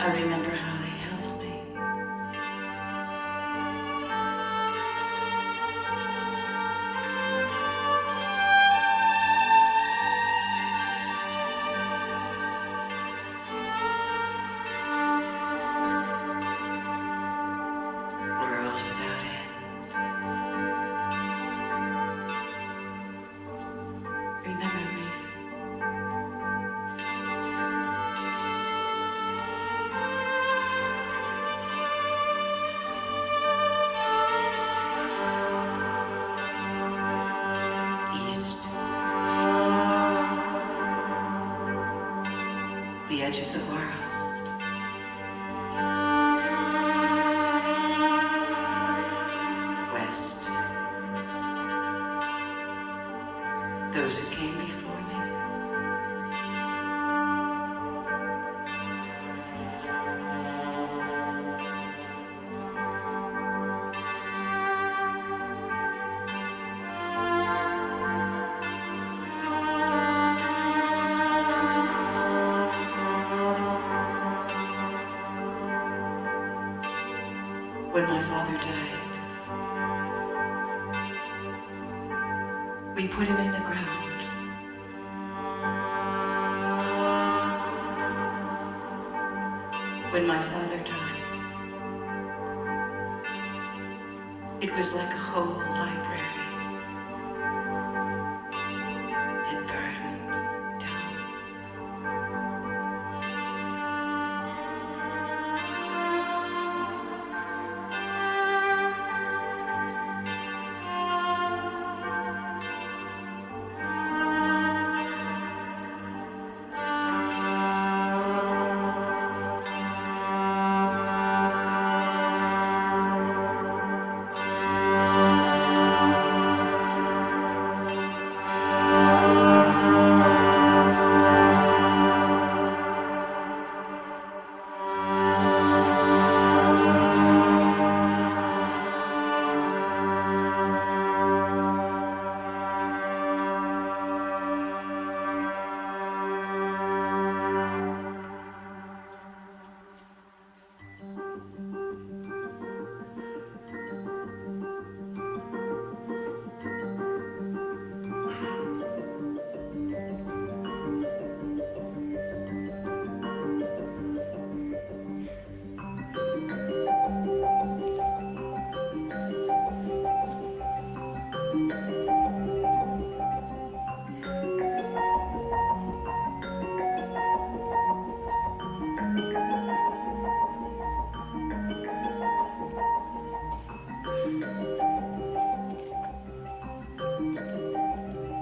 I remember how they held me. World without end. Remember me. East. The edge of the world. West. Those who came before me. When my father died, we put him in the ground. When my father died, it was like a whole library. It burned down.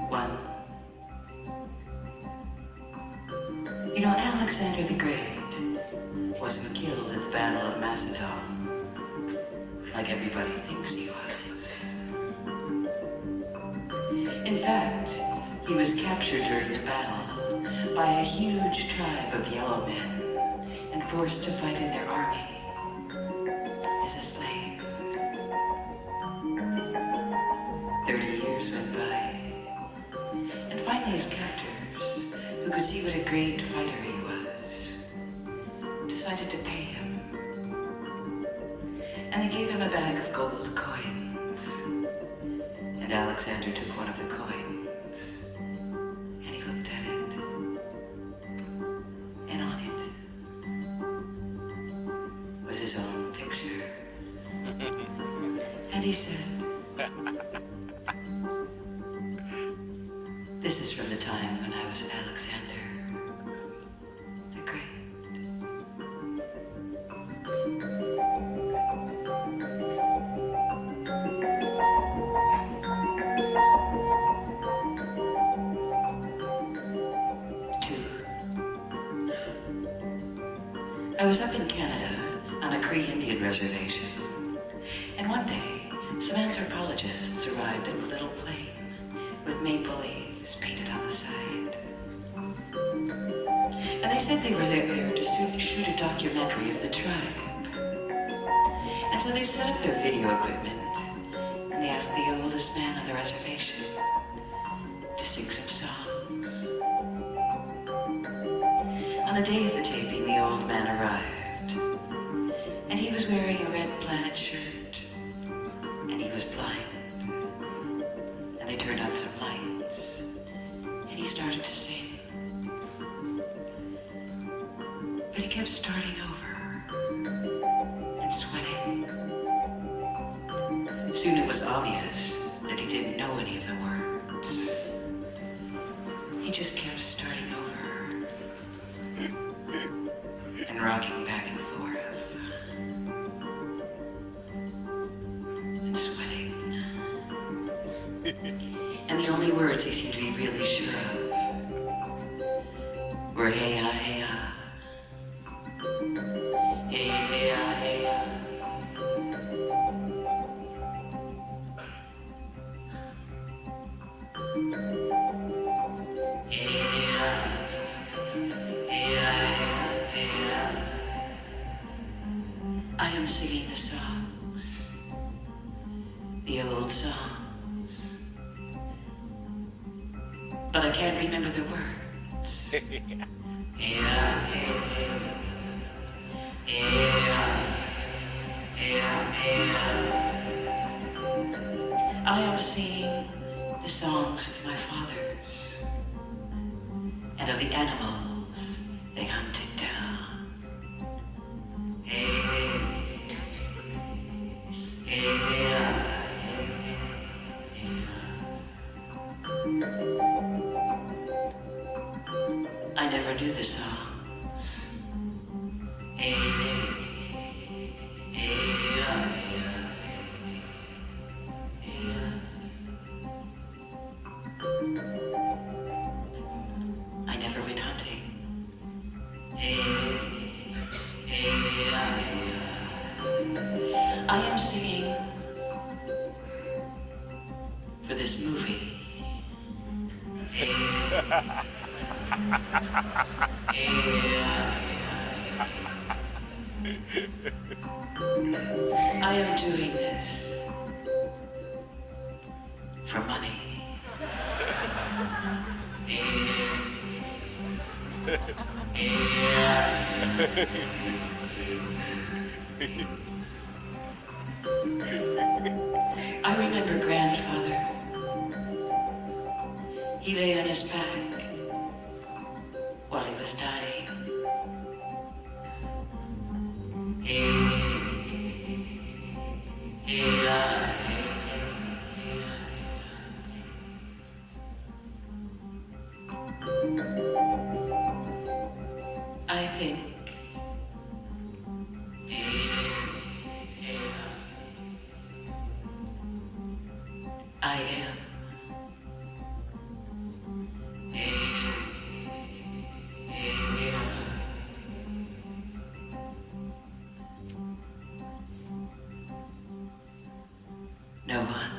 One. You know, Alexander the Great wasn't killed at the Battle of Macedon, like everybody thinks he was. In fact, he was captured during the battle by a huge tribe of yellow men and forced to fight in their army as a slave. 30 years went by, and finally his captors, who could see what a great fighter he was, decided to pay him. And they gave him a bag of gold coins. And Alexander took one of the coins, and he looked at it. And on it was his own picture. And he said, "This is from the time when I was Alexander the Great." Two. I was up in Canada on a Cree Indian reservation, and one day some anthropologists arrived in a little plane with maple leaves painted on the side. And they said they were there to shoot a documentary of the tribe. And so they set up their video equipment, and they asked the oldest man on the reservation to sing some songs. On the day of the taping, the old man arrived, starting over and sweating. Soon it was obvious that he didn't know any of the words. He just kept starting over and rocking back and forth and sweating. And the only words he seemed to be really sure of were hey-ah, hey-ah. Hey-ah, hey-ah. I am singing the songs, the old songs, but I can't remember the words. I am singing the songs of my fathers and of the animals they hunted down. I never knew the songs. I never went hunting. I am singing for this movie. I am doing this for money. I remember grandfather. He lay on his back while he was dying. I think I am. No one.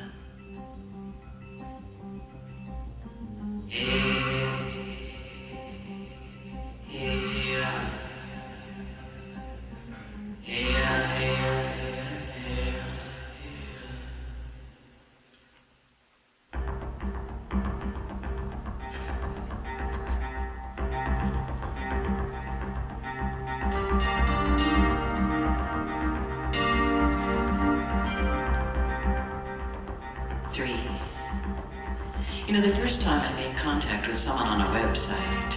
You know, the first time I made contact with someone on a website,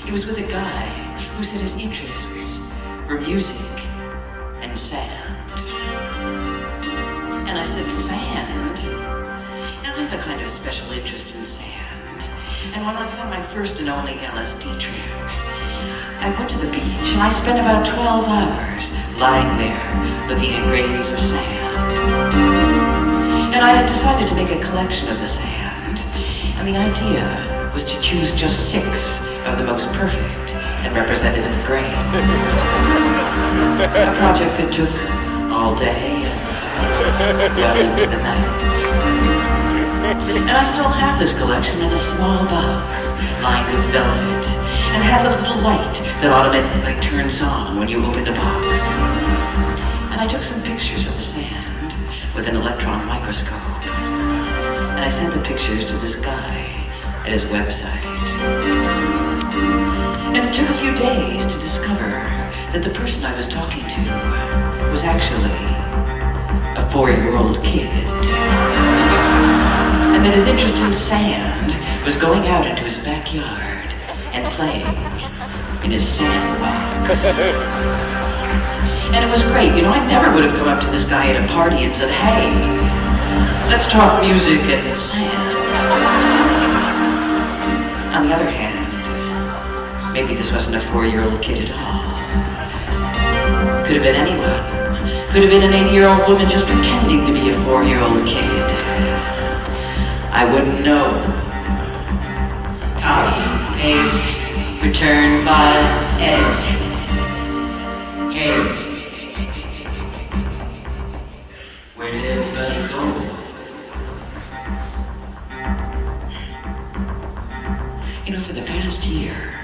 it was with a guy who said his interests were music and sand. And I said, sand? And I have a kind of special interest in sand. And when I was on my first and only LSD trip, I went to the beach and I spent about 12 hours lying there looking at grains of sand. And I had decided to make a collection of the sand. And the idea was to choose just 6 of the most perfect and representative grains. A project that took all day and well into the night. And I still have this collection in a small box lined with velvet and has a little light that automatically turns on when you open the box. And I took some pictures of the sand with an electron microscope. And I sent the pictures to this guy at his website. And it took a few days to discover that the person I was talking to was actually a 4-year-old kid. And that his interest in sand was going out into his backyard and playing in his sandbox. And it was great. You know, I never would have come up to this guy at a party and said, hey, let's talk music and sand. On the other hand, maybe this wasn't a 4-year-old kid at all. Could have been anyone. Could have been an 80-year-old woman just pretending to be a 4-year-old kid. I wouldn't know. Copy, paste, return file, edit. Hey. Where did everybody go? You know, for the past year,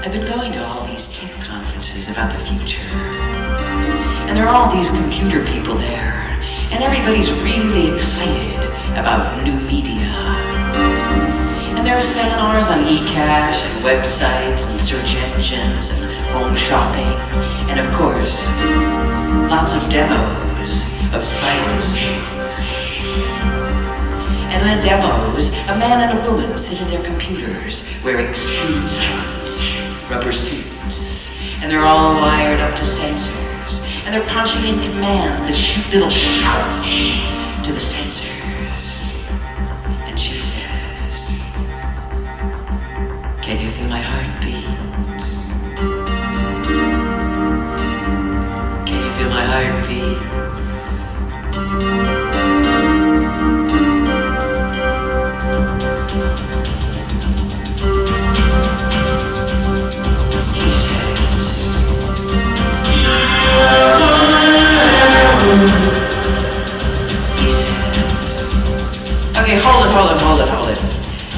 I've been going to all these tech conferences about the future. And there are all these computer people there. And everybody's really excited about new media. And there are seminars on e-cash and websites and search engines and home shopping. And of course, lots of demos of sites. And in the demos, a man and a woman sit at their computers wearing speed suits, rubber suits, and they're all wired up to sensors, and they're punching in commands that shoot little shouts to the sensors. And she says, can you feel my heartbeat? Can you feel my heartbeat? Okay, hold it.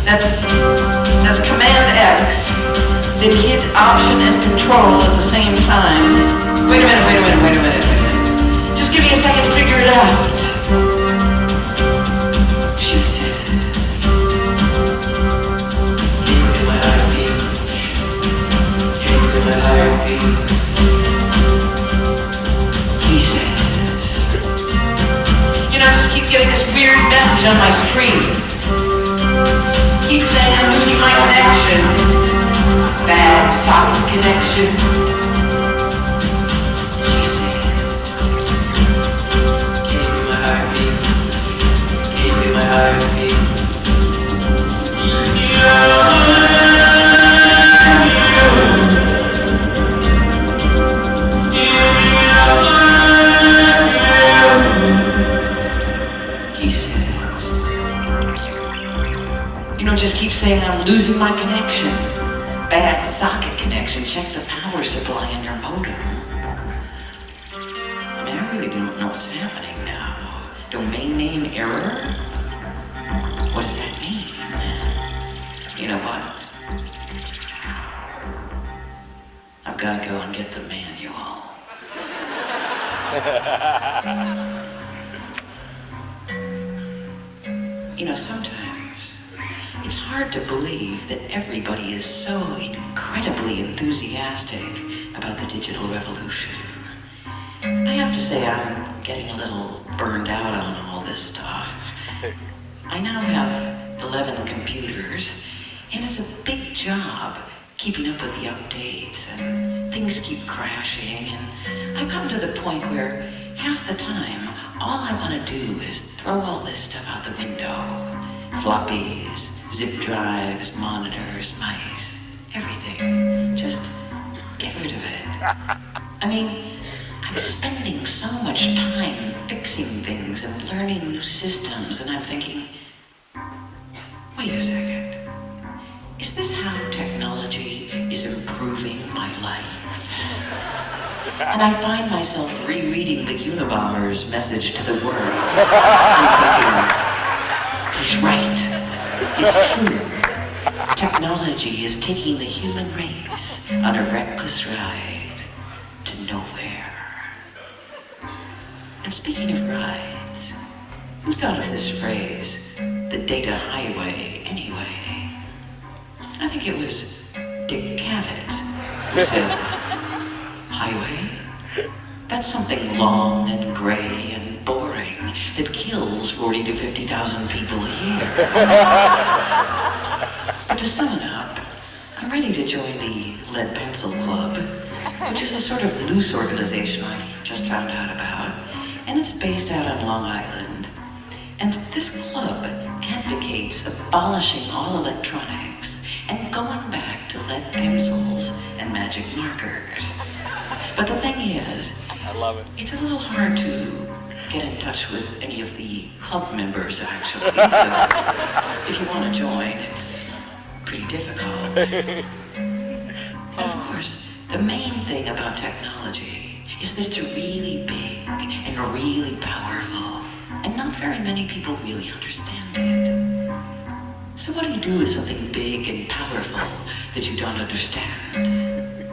That's Command X, then hit Option and Control at the same time. Wait a minute. Just give me a second to figure it out. She says, can you feel my heartbeat? Can you feel my heartbeat? He says, you know, I just keep getting this weird message on my screen. Keep saying I'm losing my connection. Bad socket connection. She says, can you feel my heartbeat? Can you feel my heartbeat? He says, you know, just keep saying I'm losing my connection. Bad socket connection. Check the power supply in your modem. I mean, I really don't know what's happening now. Domain name error? What does that mean? You know what? I've got to go and get the manual. You know, sometimes it's hard to believe that everybody is so incredibly enthusiastic about the digital revolution. I have to say I'm getting a little burned out on all this stuff. I now have 11 computers, and it's a big job keeping up with the updates, and things keep crashing, and I've come to the point where half the time, all I want to do is throw all this stuff out the window. Floppies, zip drives, monitors, mice, everything. Just get rid of it. I mean, I'm spending so much time fixing things and learning new systems, and I'm thinking, wait a second. Is this how technology is improving my life? And I find myself rereading the Unabomber's message to the world. I'm thinking, he's right. It's true. Technology is taking the human race on a reckless ride to nowhere. And speaking of rides, who thought of this phrase, the data highway, anyway? I think it was Dick Cavett who said, highway? That's something long and gray and boring that kills 40 to 50,000 people a year. But to sum it up, I'm ready to join the which is a sort of loose organization I've just found out about, and it's based out on Long Island. And this club advocates abolishing all electronics and going back to lead pencils and magic markers. But the thing is, I love it. It's a little hard to get in touch with any of the club members, actually. So if you want to join, it's pretty difficult. Of course, the main thing about technology is that it's really big and really powerful, and not very many people really understand it. So what do you do with something big and powerful that you don't understand?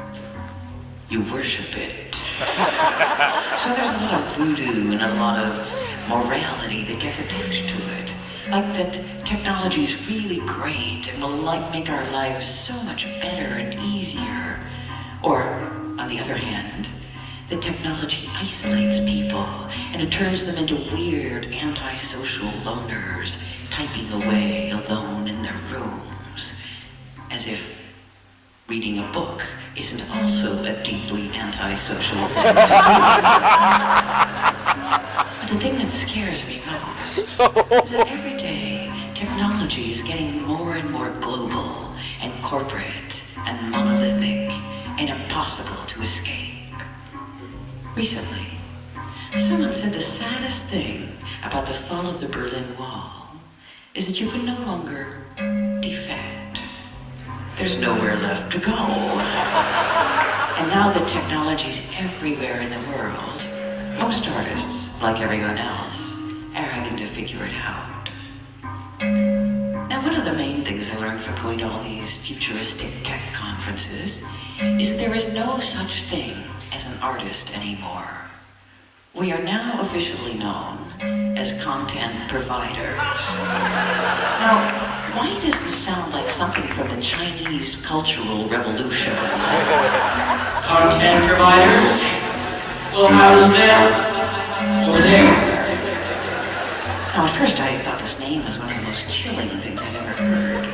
You worship it. So there's a lot of voodoo and a lot of morality that gets attached to it. Like that technology is really great and will make our lives so much better and easier. Or, on the other hand, the technology isolates people and it turns them into weird antisocial loners, typing away alone in their rooms, as if reading a book isn't also a deeply antisocial thing to do. But the thing that scares me most is that every day technology is getting more and more global and corporate and monolithic and impossible to escape. Recently, someone said the saddest thing about the fall of the Berlin Wall is that you can no longer defect. There's nowhere left to go. And now that technology's everywhere in the world, most artists, like everyone else, are having to figure it out. Now, one of the main things I learned from going to all these futuristic tech conferences is that there is no such thing as an artist anymore. We are now officially known as content providers. Now, why does this sound like something from the Chinese Cultural Revolution? Content providers? We'll house them over there. Now, at first I thought this name was one of the most chilling things I'd ever heard.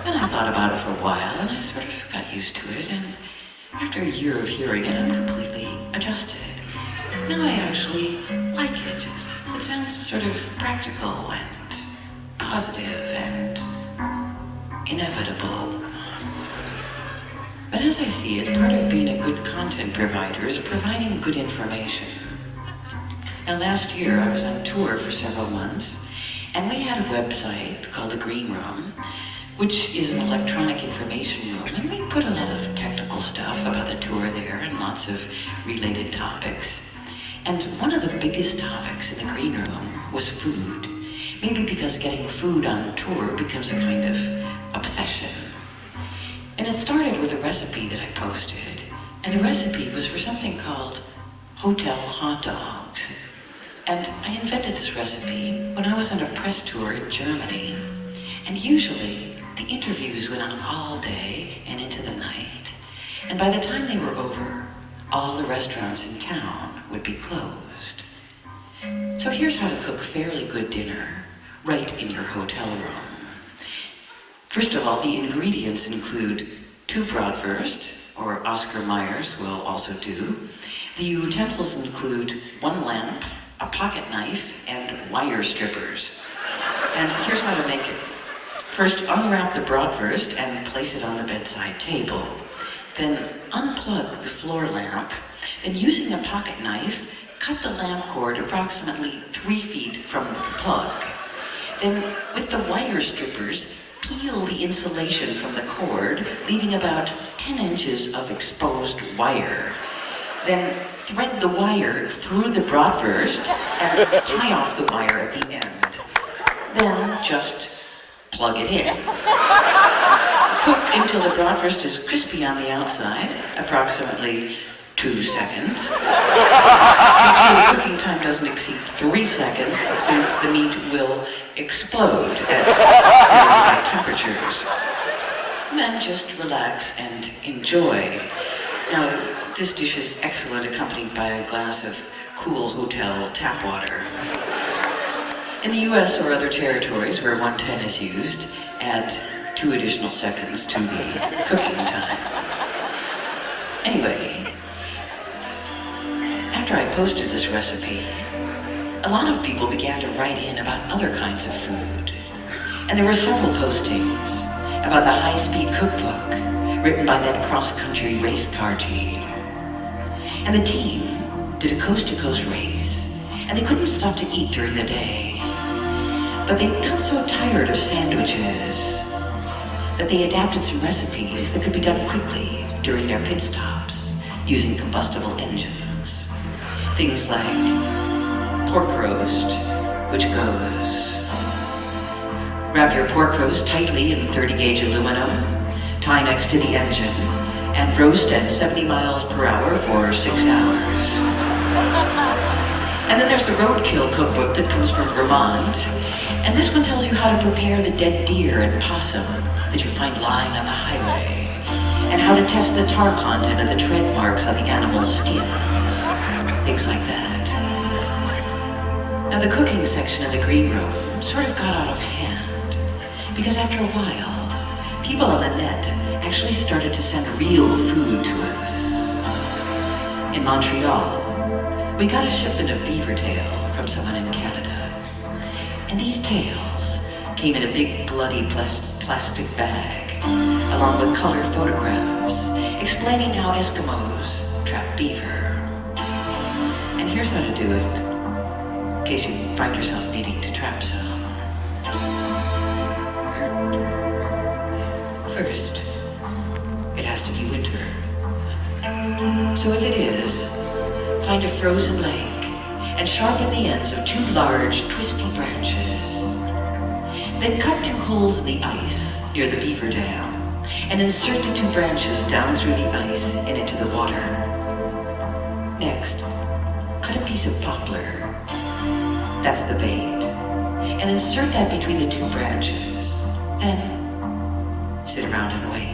Then I thought about it for a while, and I sort of got used to it, and after a year of hearing it, I'm completely adjusted. Now I actually like it. It sounds sort of practical and positive and inevitable. But as I see it, part of being a good content provider is providing good information. Now last year I was on tour for several months, and we had a website called The Green Room, which is an electronic information room, and we put a lot of technical stuff about the tour there and lots of related topics. And one of the biggest topics in the green room was food. Maybe because getting food on tour becomes a kind of obsession. And it started with a recipe that I posted, and the recipe was for something called hotel hot dogs. And I invented this recipe when I was on a press tour in Germany, and usually the interviews went on all day and into the night, and by the time they were over, all the restaurants in town would be closed. So here's how to cook fairly good dinner right in your hotel room. First of all, the ingredients include 2 bratwurst, or Oscar Mayer's will also do. The utensils include 1 lamp, a pocket knife, and wire strippers. And here's how to make it. First, unwrap the bratwurst and place it on the bedside table. Then unplug the floor lamp. Then using a pocket knife, cut the lamp cord approximately 3 feet from the plug. Then with the wire strippers, peel the insulation from the cord, leaving about 10 inches of exposed wire. Then thread the wire through the bratwurst and tie off the wire at the end. Then just plug it in. Cook until the bratwurst is crispy on the outside, approximately 2 seconds. Make sure the cooking time doesn't exceed 3 seconds, since the meat will explode at very high temperatures. And then just relax and enjoy. Now, this dish is excellent accompanied by a glass of cool hotel tap water. In the US or other territories where 110 is used, add 2 additional seconds to the cooking time. Anyway, after I posted this recipe, a lot of people began to write in about other kinds of food. And there were several postings about the high-speed cookbook written by that cross-country race car team. And the team did a coast-to-coast race, and they couldn't stop to eat during the day. But they got so tired of sandwiches that they adapted some recipes that could be done quickly during their pit stops using combustible engines. Things like pork roast, which goes: wrap your pork roast tightly in 30-gauge aluminum, tie next to the engine, and roast at 70 miles per hour for 6 hours. And then there's the roadkill cookbook that comes from Vermont, and this one tells you how to prepare the dead deer and possum that you find lying on the highway, and how to test the tar content of the tread marks on the animal's skins, things like that. Now the cooking section of the green room sort of got out of hand, because after a while, people on the net actually started to send real food to us. In Montreal, we got a shipment of beaver tail from someone in Canada. And these tails came in a big bloody plastic bag, along with color photographs explaining how Eskimos trap beaver. And here's how to do it, in case you find yourself needing to trap some. First, it has to be winter. So if it is, find a frozen lake and sharpen the ends of 2 large, twisty branches. Then cut 2 holes in the ice near the beaver dam and insert the 2 branches down through the ice and into the water. Next, cut a piece of poplar. That's the bait. And insert that between the 2 branches. Then, sit around and wait.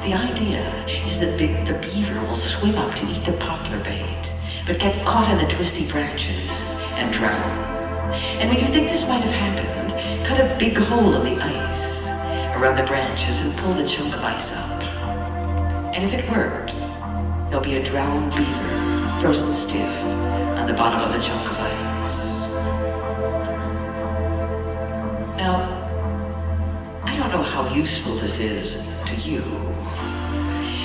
The idea is that the beaver will swim up to eat the poplar bait, but get caught in the twisty branches and drown. And when you think this might have happened, cut a big hole in the ice around the branches and pull the chunk of ice up. And if it worked, there'll be a drowned beaver frozen stiff on the bottom of the chunk of ice. Now, I don't know how useful this is to you,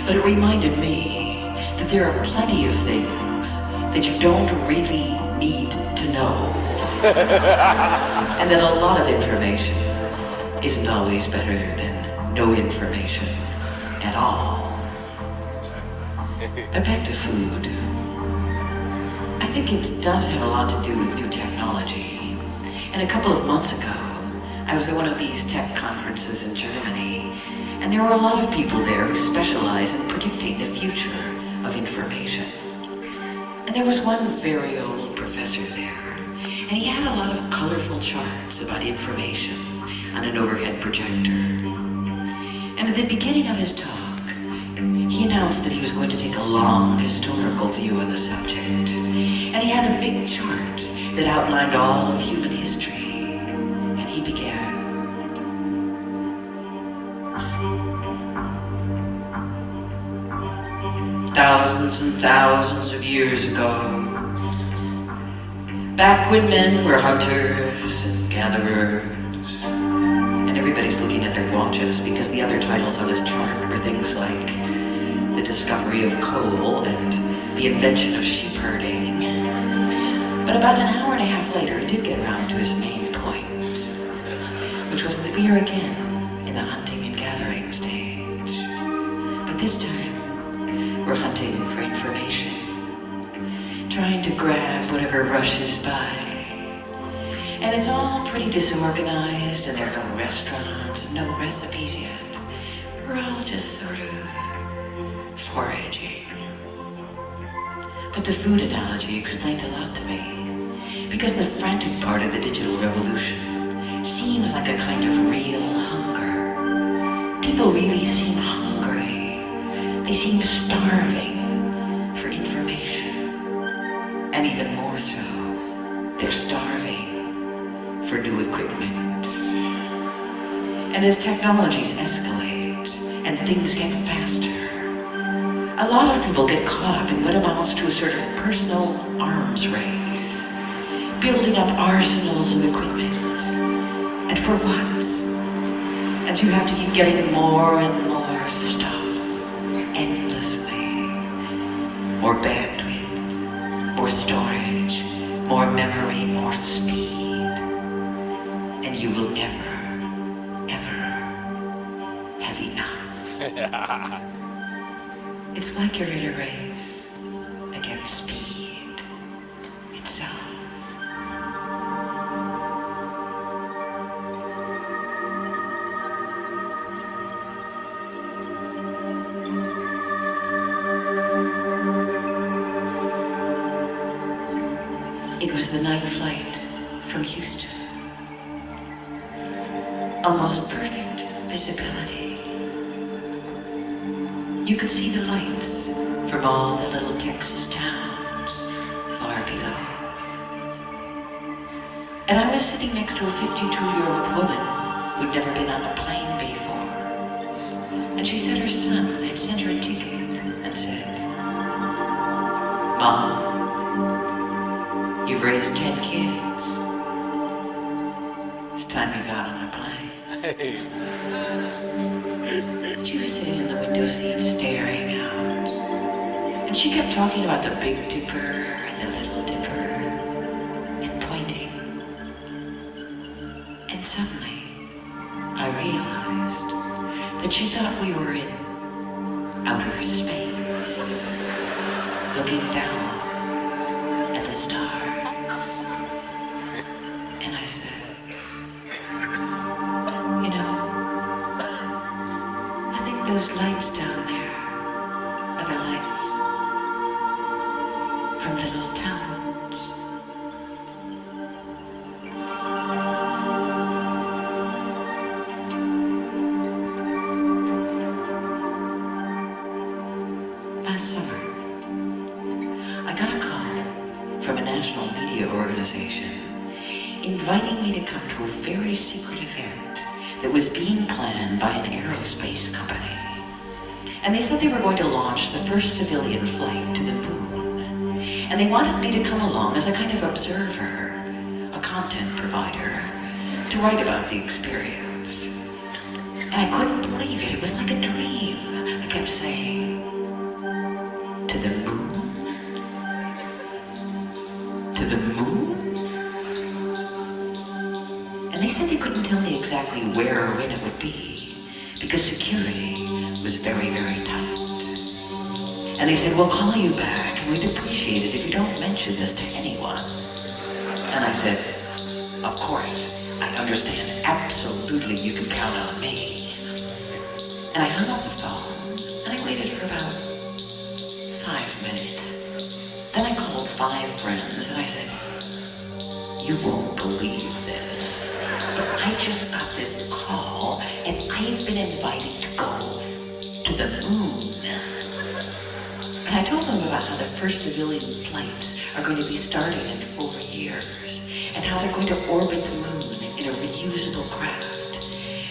but it reminded me that there are plenty of things that you don't really need to know. And that a lot of information isn't always better than no information at all. But back to food. I think it does have a lot to do with new technology. And a couple of months ago, I was at one of these tech conferences in Germany, and there were a lot of people there who specialize in predicting the future of information. And there was one very old professor there, and he had a lot of colorful charts about information on an overhead projector. And at the beginning of his talk, he announced that he was going to take a long historical view of the subject. And he had a big chart that outlined all of human history. And he began. Thousands and thousands of years ago, back when men were hunters and gatherers, and everybody's looking at their watches because the other titles on this chart were things like the discovery of coal and the invention of sheep herding. But about an hour and a half later, he did get around to his main point, which was that we are again in the hunting and gathering stage. But this time, we're hunting for information, trying to grab whatever rushes by. And it's all pretty disorganized, and there are no restaurants and no recipes yet. We're all just sort of foraging. But the food analogy explained a lot to me, because the frantic part of the digital revolution seems like a kind of real hunger. People really seem hungry. They seem starving for information. And even more so, they're starving for new equipment. And as technologies escalate and things get faster, A lot of people get caught up in what amounts to a sort of personal arms race, building up arsenals of equipment. And for what? And you have to keep getting more and more stuff, endlessly. More bandwidth, more storage, more memory, more speed. And you will never, ever have enough. It's like you're in a race against speed itself. It was the night flight from Houston. Almost perfect visibility. You could see the lights from all the little Texas towns far below. And I was sitting next to a 52-year-old woman who'd never been on a plane before. And she said her son had sent her a ticket and said, "Mom, you've raised 10 kids. It's time you got on a plane." She was sitting in the window seat staring out. And she kept talking about the Big Dipper and the Little Dipper and pointing. And suddenly, I realized that she thought we were in outer space, looking down at the stars. And I said, "You know, I think those lights down there are the lights from little towns." Last summer, I got a call from a national media organization inviting me to come to a very secret event that was being planned by an aerospace company. And they said they were going to launch the first civilian flight to the moon. And they wanted me to come along as a kind of observer, a content provider, to write about the experience. And I couldn't believe it. It was like a dream. I kept saying, "To the moon? To the moon?" And they said they couldn't tell me exactly where or when it would be, because security was very, very tight. And they said, "We'll call you back, and we'd appreciate it if you don't mention this to anyone." And I said, "Of course, I understand. Absolutely, you can count on me." And I hung up the phone, and I waited for about 5 minutes. Then I called 5 friends, and I said, "You won't believe this, but I just got this call, and I've been invited to go to the moon." And I told them about how the first civilian flights are going to be starting in 4 years, and how they're going to orbit the moon in a reusable craft,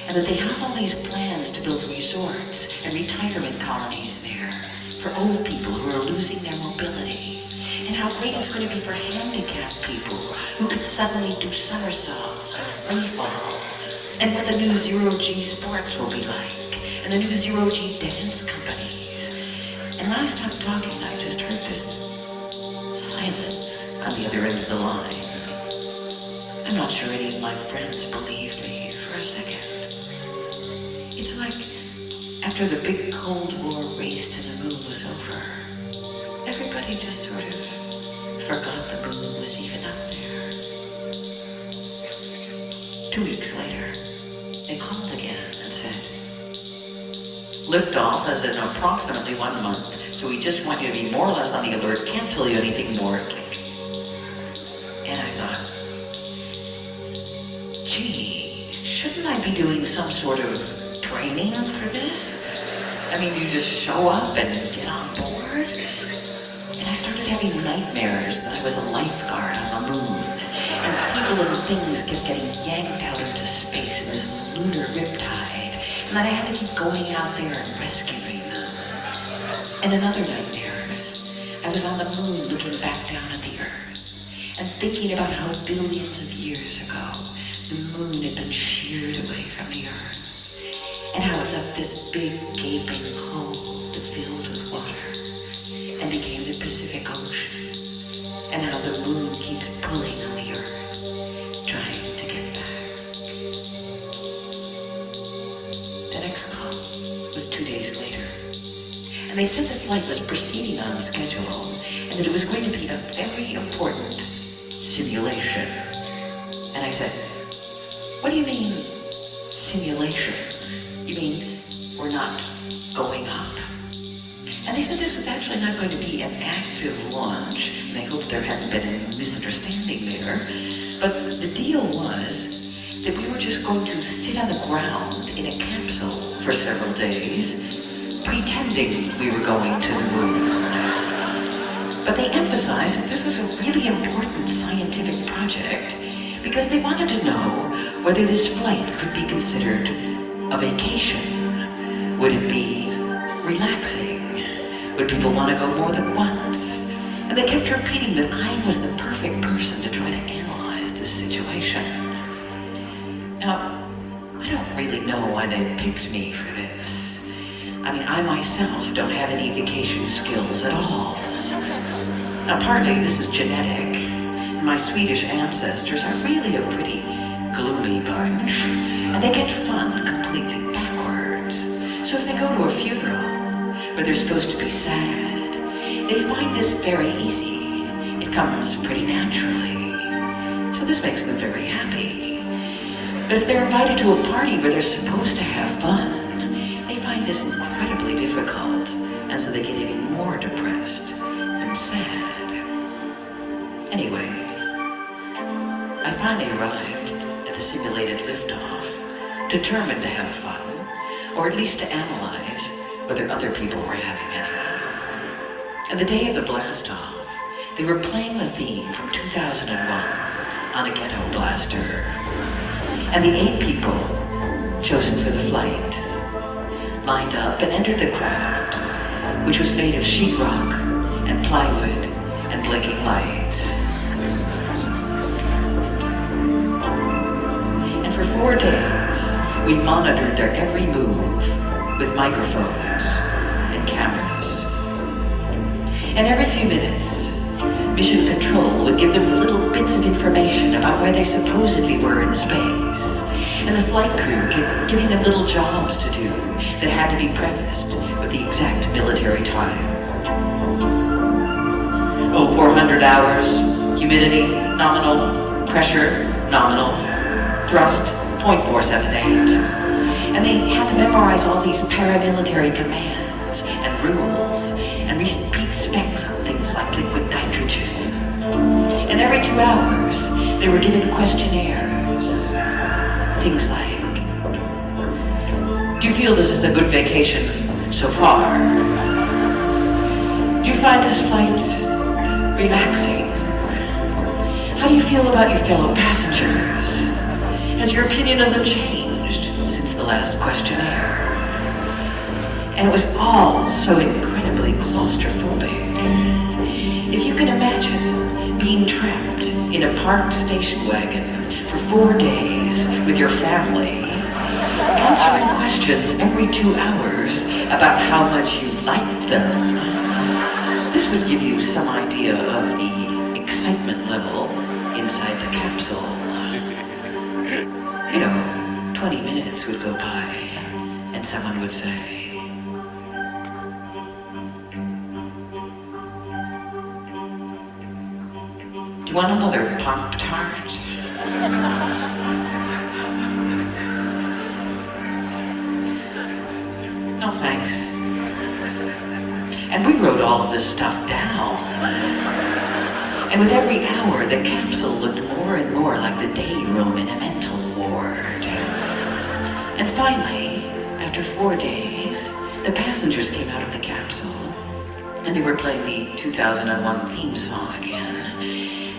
and that they have all these plans to build resorts and retirement colonies there for old people who are losing their mobility, and how great it's going to be for handicapped people who can suddenly do somersaults or free fall, and what the new zero-G sports will be like, and the new zero-G dance companies. And when I stopped talking, I just heard this silence on the other end of the line. I'm not sure any of my friends believed me for a second. It's like after the big Cold War race to the moon was over, everybody just sort of forgot the moon was even up there. 2 weeks later, they called again and said, "Liftoff is in approximately 1 month, so we just want you to be more or less on the alert. Can't tell you anything more." And I thought, gee, shouldn't I be doing some sort of training for this? I mean, you just show up and get on board? And I started having nightmares that I was a lifeguard on the moon, and people and things kept getting yanked out into space in this lunar riptide, and that I had to keep going out there and rescuing them. And another night, dearest, I was on the moon looking back down at the Earth and thinking about how billions of years ago the moon had been sheared away from the Earth and how it left this big gaping hole filled with water and became the Pacific Ocean, and how the moon keeps pulling on the Earth, trying to get back. The next call was 2 days later, and they said the flight was proceeding on schedule and that it was going to be a very important simulation. And I said, "What do you mean, simulation? You mean we're not going up?" And they said this was actually not going to be an active launch, and they hoped there hadn't been any misunderstanding there. But the deal was that we were just going to sit on the ground in a capsule for several days, pretending we were going to the moon. But they emphasized that this was a really important scientific project because they wanted to know whether this flight could be considered a vacation. Would it be relaxing? Would people want to go more than once? And they kept repeating that I was the perfect person to try to analyze this situation. Now, I don't really know why they picked me for this. I mean, I myself don't have any vacation skills at all. Now, partly this is genetic. My Swedish ancestors are really a pretty gloomy bunch, and they get fun completely backwards. So if they go to a funeral where they're supposed to be sad, they find this very easy. It comes pretty naturally. So this makes them very happy. But if they're invited to a party where they're supposed to have fun, they find this incredibly difficult, and so they get even more depressed and sad. Anyway, I finally arrived at the simulated liftoff, determined to have fun, or at least to analyze whether other people were having any. And the day of the blast-off, they were playing the theme from 2001 on a ghetto blaster. And the 8 people chosen for the flight lined up and entered the craft, which was made of sheetrock and plywood and blinking lights. And for 4 days, we monitored their every move with microphones and cameras. And every few minutes, Mission Control would give them little bits of information about where they supposedly were in space. And the flight crew kept giving them little jobs to do that had to be prefaced with the exact military time. 400 hours, humidity, nominal, pressure, nominal, thrust, 0.478. And they had to memorize all these paramilitary commands and rules and repeat specs on things like liquid nitrogen. And every 2 hours, they were given questionnaires. Things like, do you feel this is a good vacation so far? Do you find this flight relaxing? How do you feel about your fellow passengers? Has your opinion of them changed since the last questionnaire? And it was all so incredibly claustrophobic. If you can imagine being trapped in a parked station wagon for 4 days with your family, answering questions every 2 hours about how much you liked them, this would give you some idea of the excitement level inside the capsule. 20 minutes would go by, and someone would say, "Do you want another Pop-Tart?" "No, thanks." And we wrote all of this stuff down. And with every hour, the capsule looked more and more like the day room in a mental ward. And finally, after 4 days, the passengers came out of the capsule, and they were playing the 2001 theme song again.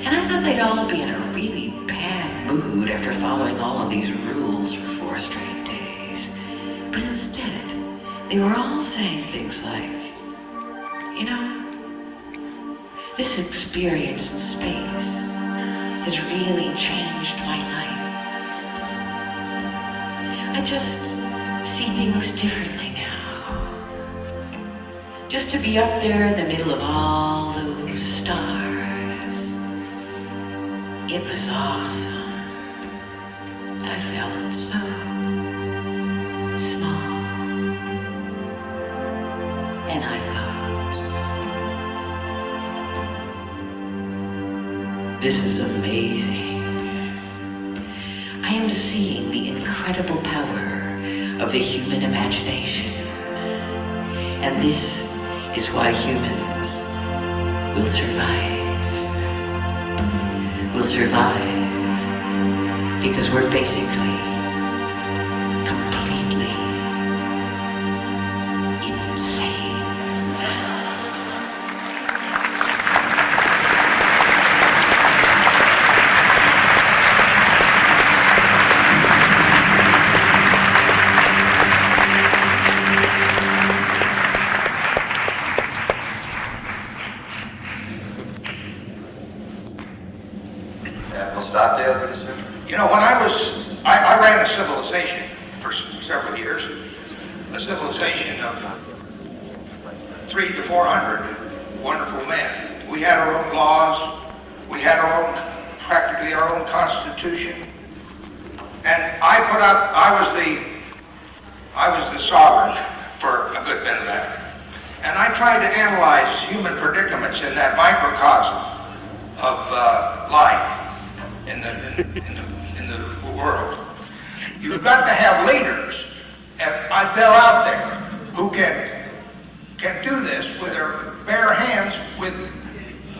And I thought they'd all be in a really bad mood after following all of these rules for 4 straight days. But instead, they were all saying things like, You know, this experience in space has really changed my life. I just see things differently now. Just to be up there in the middle of all those stars, it was awesome. I felt so small. And I thought, this is amazing. I am seeing the incredible power of the human imagination. And this is why humans will survive. We'll survive because we're basically completely insane. You know, when I ran a civilization for several years, a civilization of 300 to 400 wonderful men. We had our own laws, we had practically our own constitution, and I was the sovereign for a good bit of that. And I tried to analyze human predicaments in that microcosm of life in the world. You've got to have leaders, and I fell out there, who can do this with their bare hands, with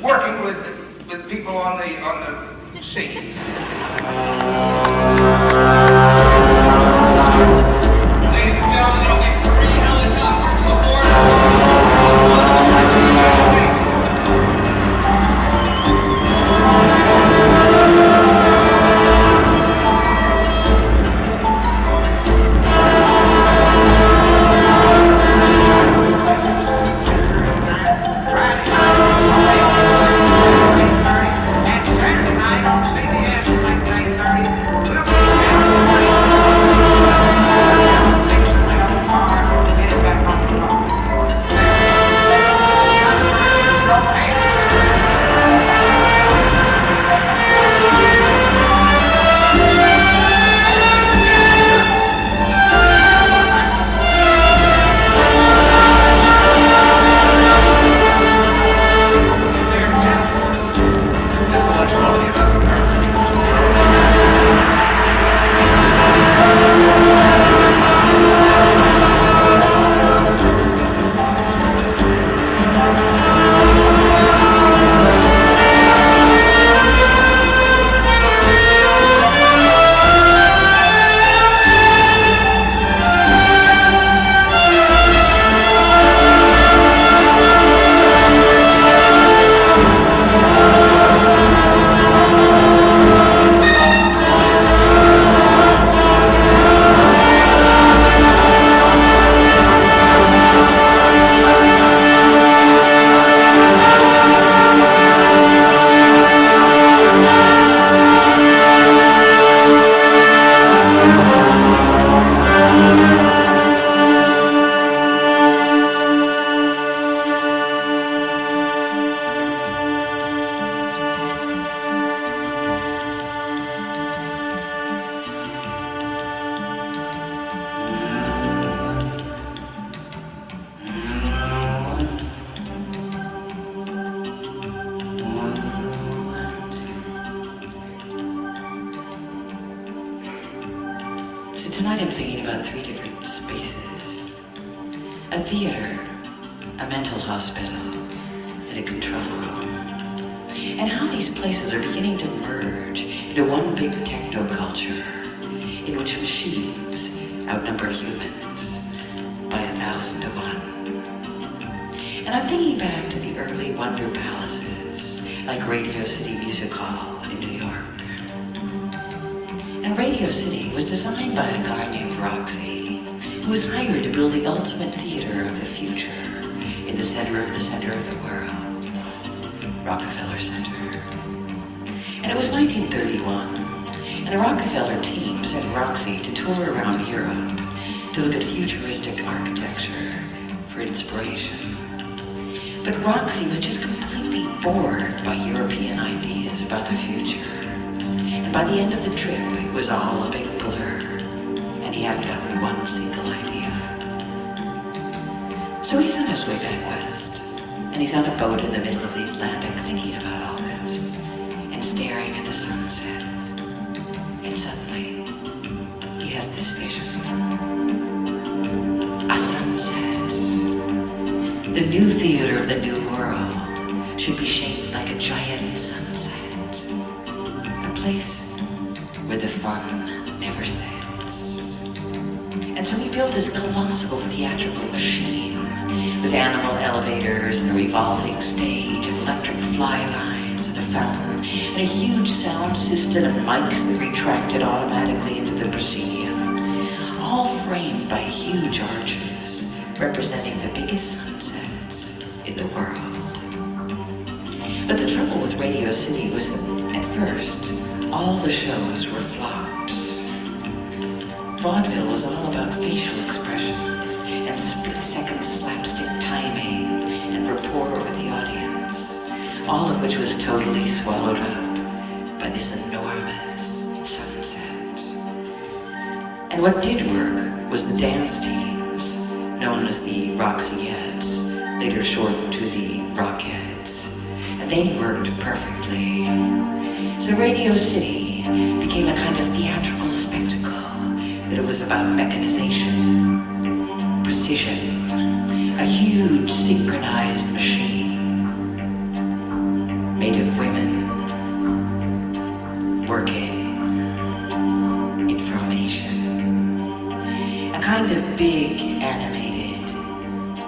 working with people on the scene. Ladies and gentlemen, there'll be 3 helicopters aboard. Tonight I'm thinking about 3 different spaces. A theater, a mental hospital, and a control room. And how these places are beginning to merge into one big techno-culture in which machines outnumber humans by 1,000 to 1. And I'm thinking back to the early wonder palaces like Radio City Music Hall in New York. And Radio City was designed by a guy named Roxy, who was hired to build the ultimate theater of the future in the center of the world, Rockefeller Center. And it was 1931, and the Rockefeller team sent Roxy to tour around Europe to look at futuristic architecture for inspiration. But Roxy was just completely bored by European ideas about the future. And by the end of the trip, it was all a big blur, and he hadn't gotten one single idea. So he's on his way back west, and he's on a boat in the middle of the Atlantic thinking about all this, and staring at the sunset. And suddenly, he has this vision. A sunset. The new theater of the new world should be shaped like a giant sunset. A place where the fun never sets. And so he built this colossal theatrical machine with animal elevators and a revolving stage and electric fly lines and a fountain and a huge sound system and mics that retracted automatically into the proscenium, all framed by huge arches representing the biggest sunsets in the world. But the trouble with Radio City was that at first, all the shows were flops. Vaudeville was all about facial expressions and split-second slapstick timing and rapport with the audience, all of which was totally swallowed up by this enormous sunset. And what did work was the dance teams, known as the Roxyettes, later shortened to the Rockettes, and they worked perfectly. So Radio City became a kind of theatrical spectacle that it was about mechanization, precision, a huge synchronized machine made of women working information, a kind of big animated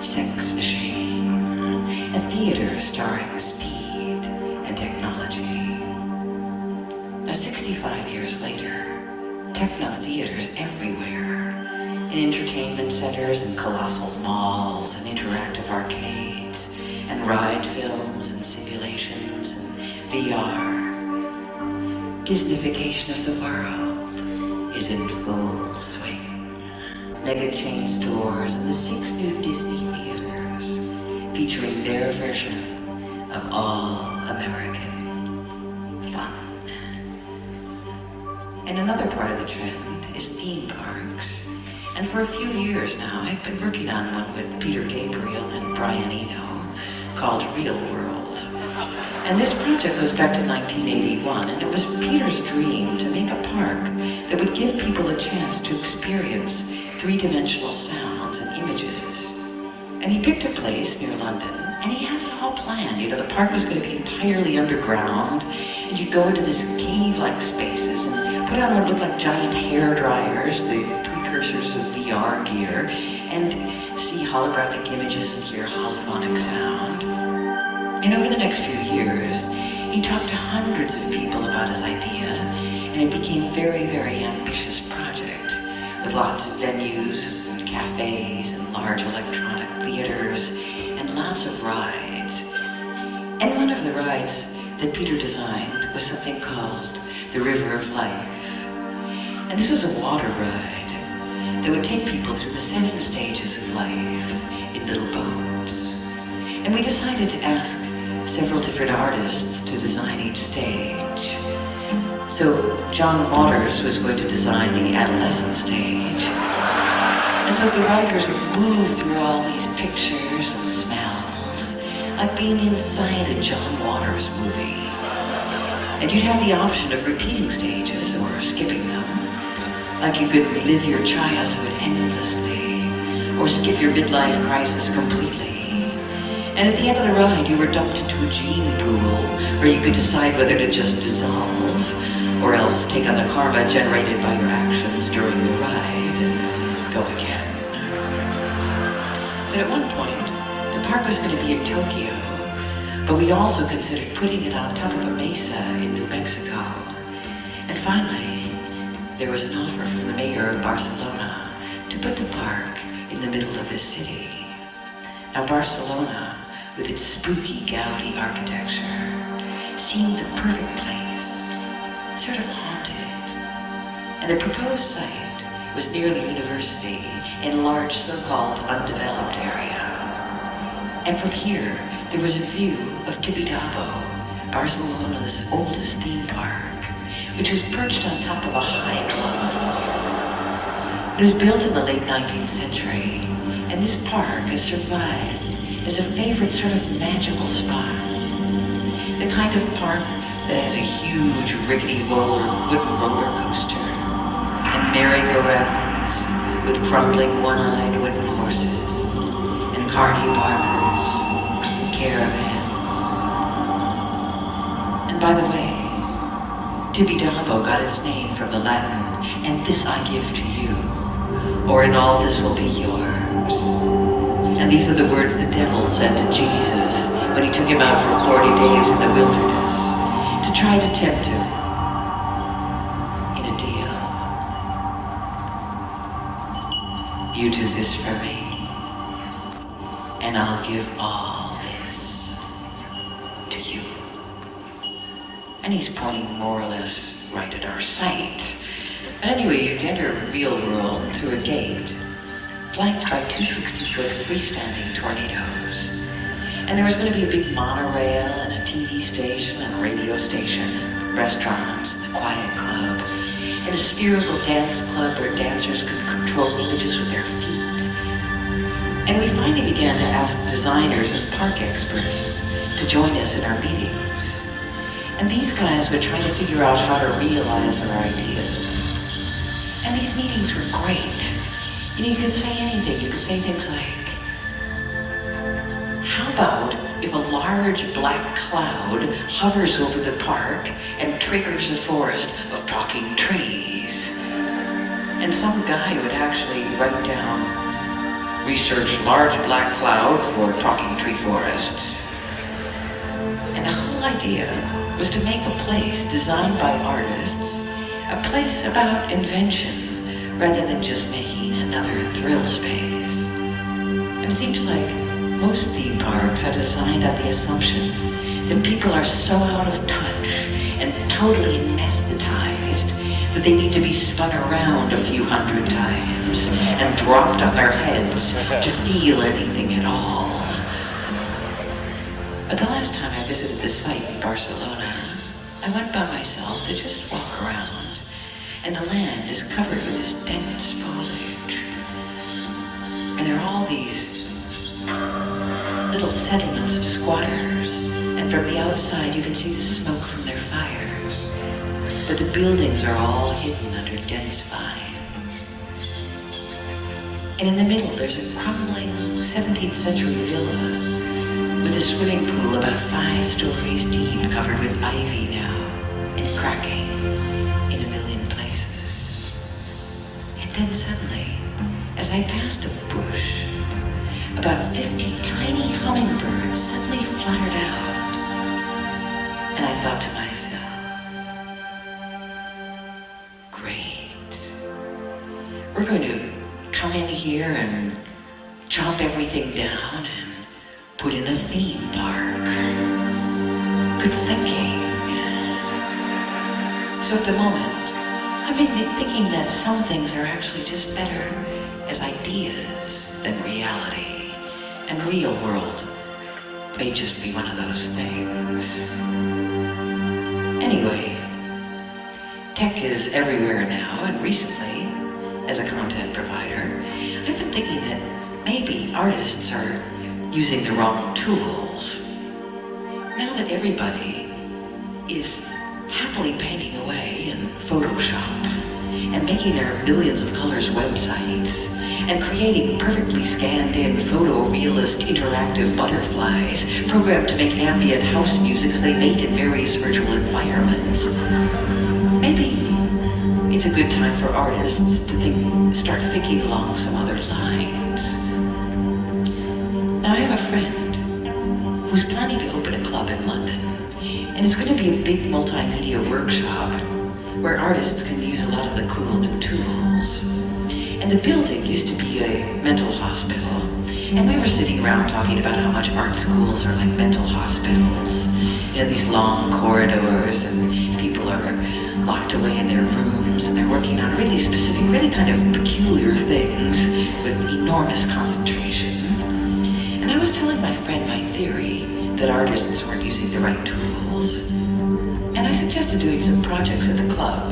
sex machine, a theater starring speed and technology. Now 65 years later, techno theaters everywhere, in entertainment centers and colossal malls and interactive arcades and ride films and simulations and VR. Disneyfication of the world is in full swing. Mega chain stores and the 6 new Disney theaters featuring their version of all-American fun. And another part of the trend is theme parks. And for a few years now, I've been working on one with Peter Gabriel and Brian Eno called Real World. And this project goes back to 1981, and it was Peter's dream to make a park that would give people a chance to experience three-dimensional sounds and images. And he picked a place near London, and he had it all planned. You know, the park was going to be entirely underground, and you'd go into this cave-like spaces and put on what looked like giant hair dryers, the precursors of VR gear, and see holographic images and hear holophonic sound. And over the next few years, he talked to hundreds of people about his idea, and it became a very, very ambitious project with lots of venues and cafes and large electronic theaters and lots of rides. And one of the rides that Peter designed was something called the River of Life. And this was a water ride that would take people through the 7 stages of life in little boats. And we decided to ask several different artists to design each stage. So John Waters was going to design the adolescent stage. And so the riders would move through all these pictures and smells, like being inside a John Waters movie. And you'd have the option of repeating stages or skipping them. Like you could live your childhood endlessly, or skip your midlife crisis completely. And at the end of the ride, you were dumped into a gene pool where you could decide whether to just dissolve, or else take on the karma generated by your actions during the ride and go again. But at one point, the park was going to be in Tokyo, but we also considered putting it on top of a mesa in New Mexico. And finally, there was an offer from the mayor of Barcelona to put the park in the middle of his city. Now Barcelona, with its spooky Gaudi architecture, seemed the perfect place, sort of haunted. And the proposed site was near the university in a large so-called undeveloped area. And from here, there was a view of Tibidabo, Barcelona's oldest theme park, which was perched on top of a high bluff. It was built in the late 19th century, and this park has survived as a favorite sort of magical spot. The kind of park that has a huge rickety wooden roller coaster and merry-go-rounds with crumbling one-eyed wooden horses and carny barbers and caravans. And by the way, Tibidabo got its name from the Latin, "and this I give to you," or "and all this will be yours." And these are the words the devil said to Jesus when he took him out for 40 days in the wilderness to try to tempt him in a deal. You do this for me, and I'll give all this to you. And he's pointing more or less right at our site. Anyway, you'd enter the real world through a gate, flanked by two 60-foot freestanding tornadoes. And there was going to be a big monorail and a TV station and a radio station and restaurants and a quiet club and a spherical dance club where dancers could control images with their feet. And we finally began to ask designers and park experts to join us in our meetings. And these guys would try to figure out how to realize our ideas. And these meetings were great. You know, you could say anything. You could say things like, how about if a large black cloud hovers over the park and triggers a forest of talking trees? And some guy would actually write down, research large black cloud for talking tree forest. And the whole idea was to make a place designed by artists, a place about invention, rather than just making another thrill space. And it seems like most theme parks are designed on the assumption that people are so out of touch and totally anesthetized that they need to be spun around a few hundred times and dropped on their heads to feel anything at all. But the last time I visited the site in Barcelona, I went by myself to just walk around, and the land is covered with this dense foliage. And there are all these little settlements of squatters, and from the outside you can see the smoke from their fires. But the buildings are all hidden under dense vines. And in the middle there's a crumbling 17th century villa with a swimming pool about 5 stories deep, covered with ivy now, and cracking in a million places. And then suddenly, as I passed a bush, about 50 tiny hummingbirds suddenly fluttered out. And I thought to myself, great. We're going to come in here and chop everything down and put in a theme park. Good thinking. So at the moment, I've been thinking that some things are actually just better as ideas than reality. And real world may just be one of those things. Anyway, tech is everywhere now, and recently, as a content provider, I've been thinking that maybe artists are using the wrong tools. Now that everybody is happily painting away in Photoshop and making their millions of colors websites and creating perfectly scanned-in photorealist interactive butterflies programmed to make ambient house music as they mate in various virtual environments, maybe it's a good time for artists to start thinking along some other lines. Now I have a friend who's planning to open a club in London, and it's going to be a big multimedia workshop where artists can use a lot of the cool new tools. And the building used to be a mental hospital, And we were sitting around talking about how much art schools are like mental hospitals. You know, these long corridors and people are locked away in their rooms and they're working on really specific, really kind of peculiar things with enormous concentration. And I was telling my friend my theory that artists weren't using the right tools. And I suggested doing some projects at the club,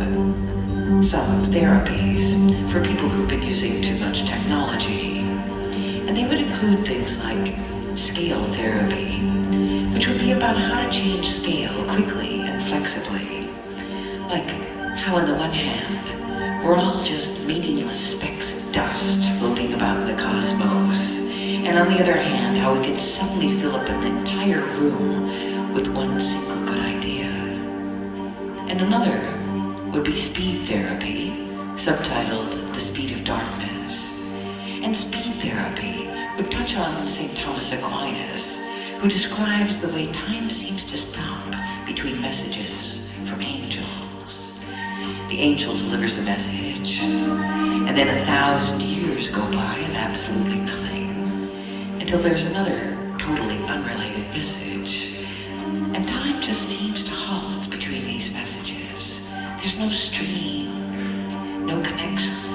some therapies for people who've been using too much technology. And they would include things like scale therapy, which would be about how to change scale quickly and flexibly. Like how on the one hand, we're all just meaningless specks of dust floating about in the cosmos. And on the other hand, how we can suddenly fill up an entire room with one single good idea. And another would be speed therapy, subtitled The Speed of Darkness. And speed therapy would touch on St. Thomas Aquinas, who describes the way time seems to stop between messages from angels. The angel delivers a message, and then 1,000 years go by of absolutely nothing, until there's another totally unrelated message. And time just seems to halt between these messages. There's no stream, no connections.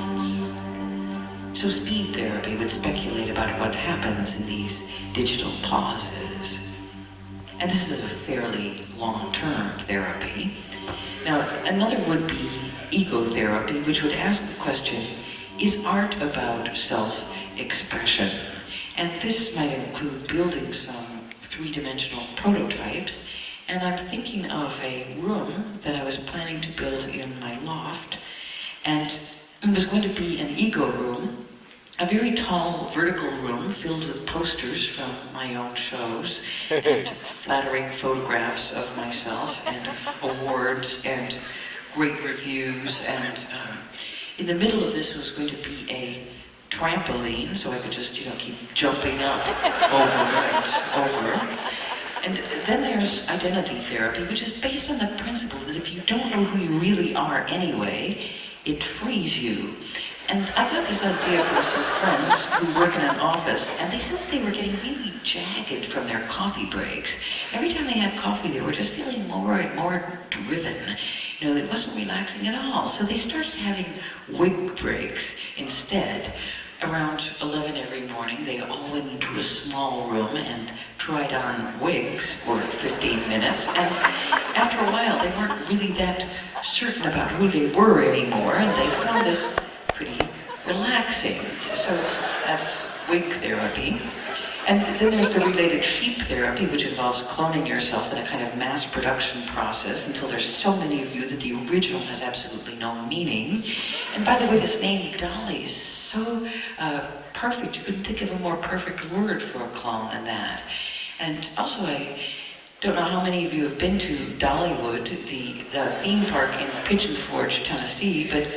So speed therapy would speculate about what happens in these digital pauses. And this is a fairly long-term therapy. Now, another would be ego therapy, which would ask the question, is art about self-expression? And this might include building some three-dimensional prototypes. And I'm thinking of a room that I was planning to build in my loft. And it was going to be an ego room, a very tall vertical room filled with posters from my own shows and flattering photographs of myself and awards and great reviews. And in the middle of this was going to be a trampoline, so I could just, keep jumping up over and over. And then there's identity therapy, which is based on the principle that if you don't know who you really are anyway, it frees you. And I got this idea from some friends who work in an office, and they said that they were getting really jagged from their coffee breaks. Every time they had coffee, they were just feeling more and more driven. It wasn't relaxing at all. So they started having wig breaks instead. Around 11 every morning, they all went into a small room and tried on wigs for 15 minutes. And after a while, they weren't really that certain about who they were anymore, and they found this pretty relaxing. So that's wig therapy. And then there's the related sheep therapy, which involves cloning yourself in a kind of mass production process until there's so many of you that the original has absolutely no meaning. And by the way, this name Dolly is so perfect. You couldn't think of a more perfect word for a clone than that. And also, I don't know how many of you have been to Dollywood, the theme park in Pigeon Forge, Tennessee, but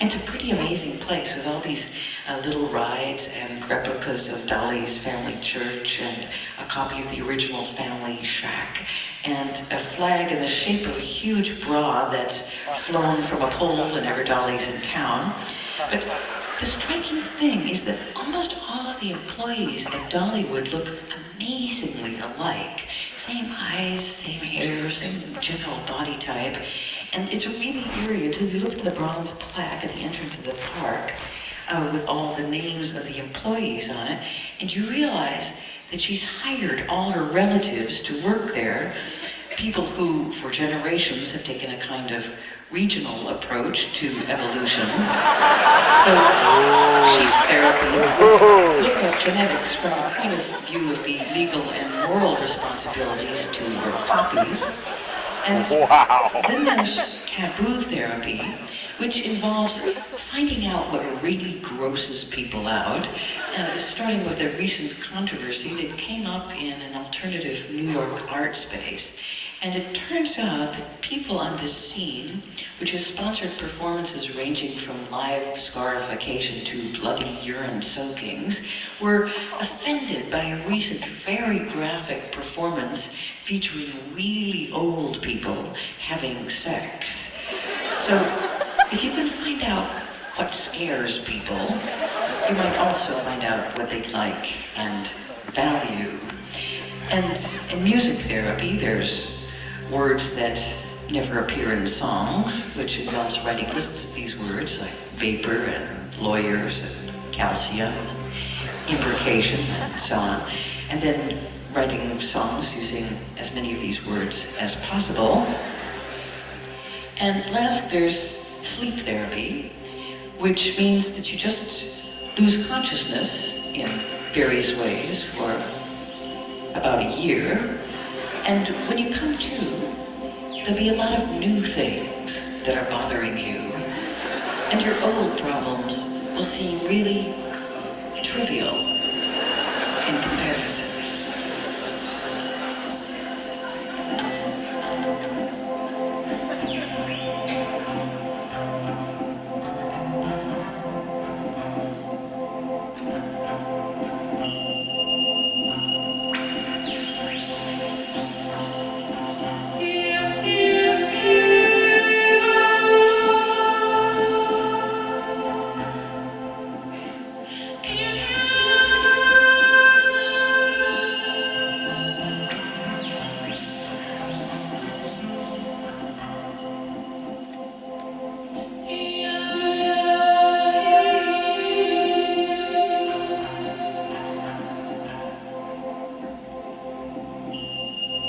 it's a pretty amazing place with all these little rides and replicas of Dolly's family church and a copy of the original family shack and a flag in the shape of a huge bra that's flown from a pole whenever Dolly's in town. But the striking thing is that almost all of the employees at Dollywood look amazingly alike. Same eyes, same hair, same general body type. And it's really eerie until you look at the bronze plaque at the entrance of the park with all the names of the employees on it, and you realize that she's hired all her relatives to work there, people who, for generations, have taken a kind of regional approach to evolution. So, sheep therapy look at genetics from a point of view of the legal and moral responsibilities to your copies. And then there's taboo therapy, which involves finding out what really grosses people out, starting with a recent controversy that came up in an alternative New York art space. And it turns out that people on this scene, which has sponsored performances ranging from live scarification to bloody urine soakings, were offended by a recent very graphic performance featuring really old people having sex. So if you can find out what scares people. You might also find out what they like and value. And in music therapy, there's words that never appear in songs, which involves writing lists of these words like vapor and lawyers and calcium and imbrication and so on. And then writing songs using as many of these words as possible. And last, there's sleep therapy, which means that you just lose consciousness in various ways for about a year. And when you come to, there'll be a lot of new things that are bothering you. And your old problems will seem really trivial in comparison.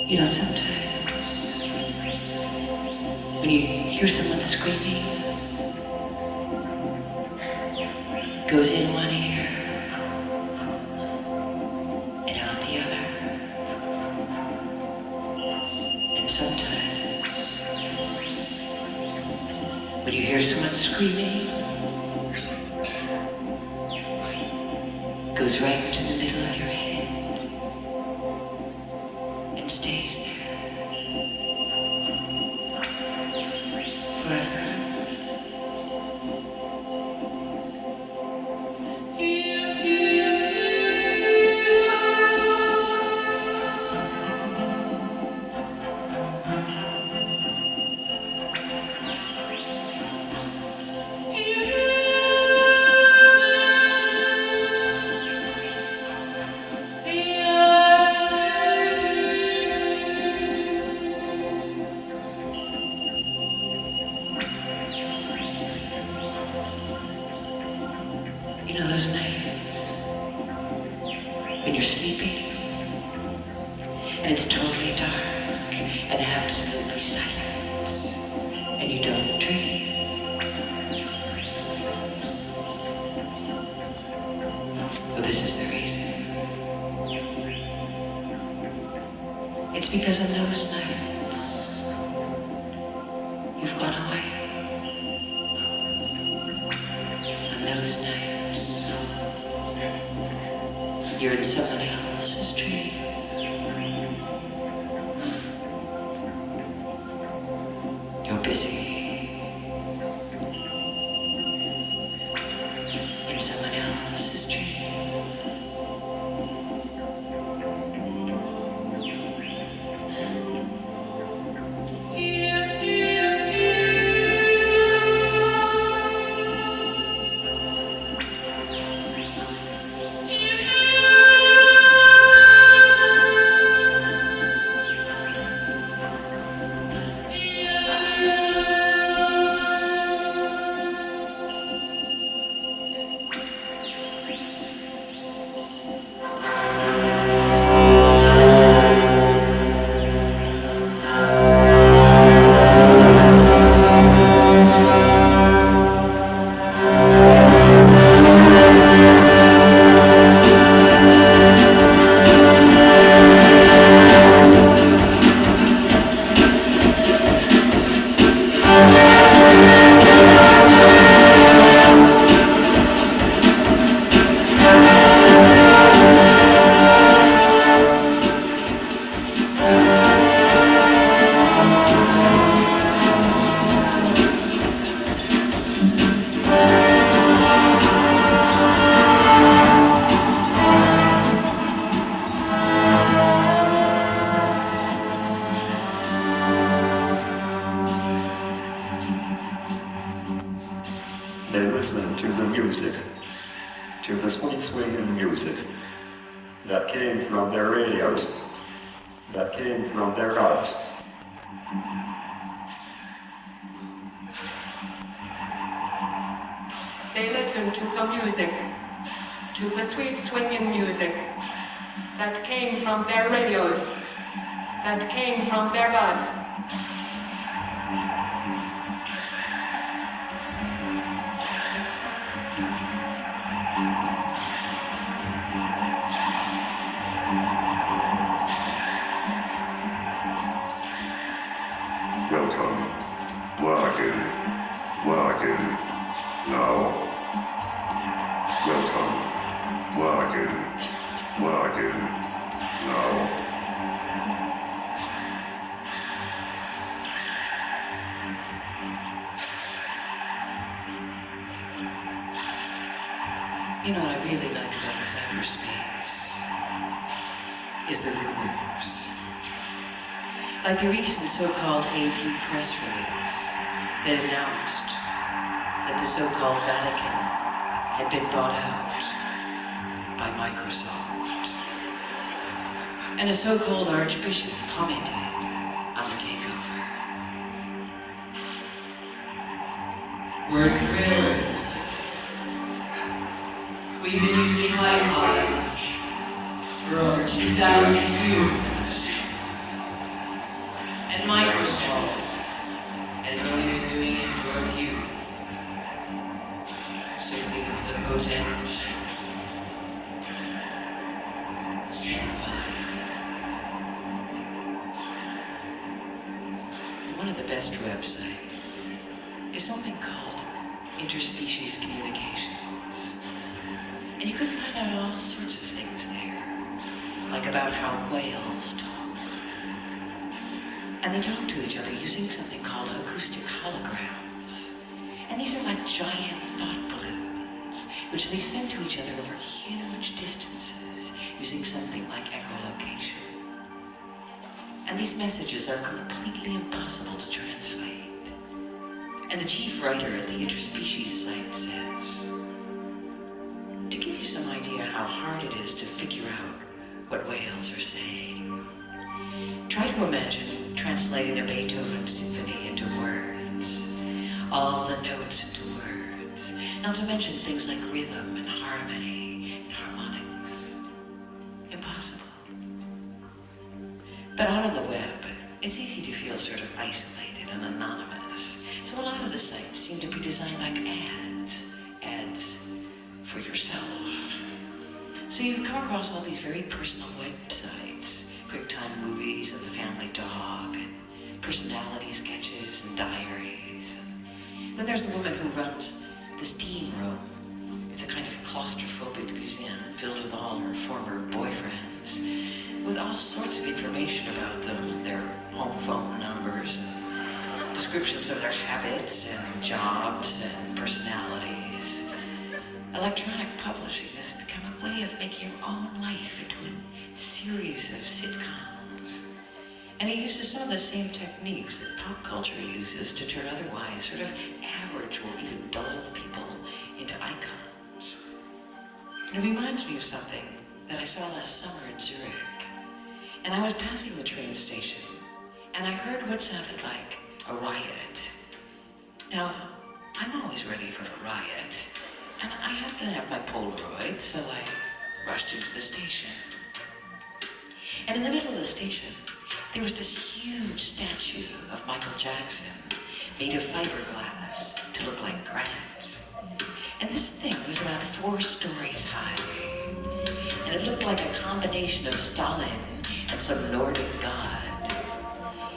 You know, sometimes when you hear someone screaming, goes in one ear and out the other. And sometimes when you hear someone screaming, goes right into the middle of your head. Stays there forever. You know those nights when you're sleeping and it's totally dark and absolutely silent and you don't dream? Well, this is the reason. It's because in those nights you've gone away. On those nights you're in someone else's dream. You're busy in someone else's dream. that came from their radios, that came from their gods. They listened to the music, to the sweet swinging music that came from their radios, that came from their gods. Welcome. Walking. Now. Welcome. Walking. Now. You know what I really like about cyberspace is the rumors. Like the recent so-called AP press release that announced that the so-called Vatican had been bought out by Microsoft. And a so-called Archbishop commented on the takeover. We're thrilled. We've been using IMPLIED for over 2,000 years. And Microsoft has only been doing it for a few. So think of the potential. Stand by. One of the best websites is something called Interspecies Communications. And you can find out all sorts of things there, like about how whales talk. And they talk to each other using something called acoustic holograms. And these are like giant thought balloons, which they send to each other over huge distances using something like echolocation. And these messages are completely impossible to translate. And the chief writer at the Interspecies site says, to give you some idea how hard it is to figure out what whales are saying, try to imagine translating a Beethoven symphony into words, all the notes into words, not to mention things like rhythm and harmony and harmonics. Impossible. But out on the web, it's easy to feel sort of isolated and anonymous, so a lot of the sites seem to be designed like ads for yourself. So you come across all these very personal websites, QuickTime Movies and The Family Dog, and personality sketches and diaries. And then there's the woman who runs the Steam Room. It's a kind of claustrophobic museum filled with all her former boyfriends, with all sorts of information about them, their home phone numbers, and descriptions of their habits and jobs and personalities. Electronic publishing has become a way of making your own life into a series of sitcoms. And it uses some of the same techniques that pop culture uses to turn otherwise sort of average or even dull people into icons. And it reminds me of something that I saw last summer in Zurich. And I was passing the train station, and I heard what sounded like a riot. Now, I'm always ready for a riot. And I happen to have my Polaroid, so I rushed into the station. And in the middle of the station, there was this huge statue of Michael Jackson, made of fiberglass to look like granite. And this thing was about 4 stories high. And it looked like a combination of Stalin and some Nordic god.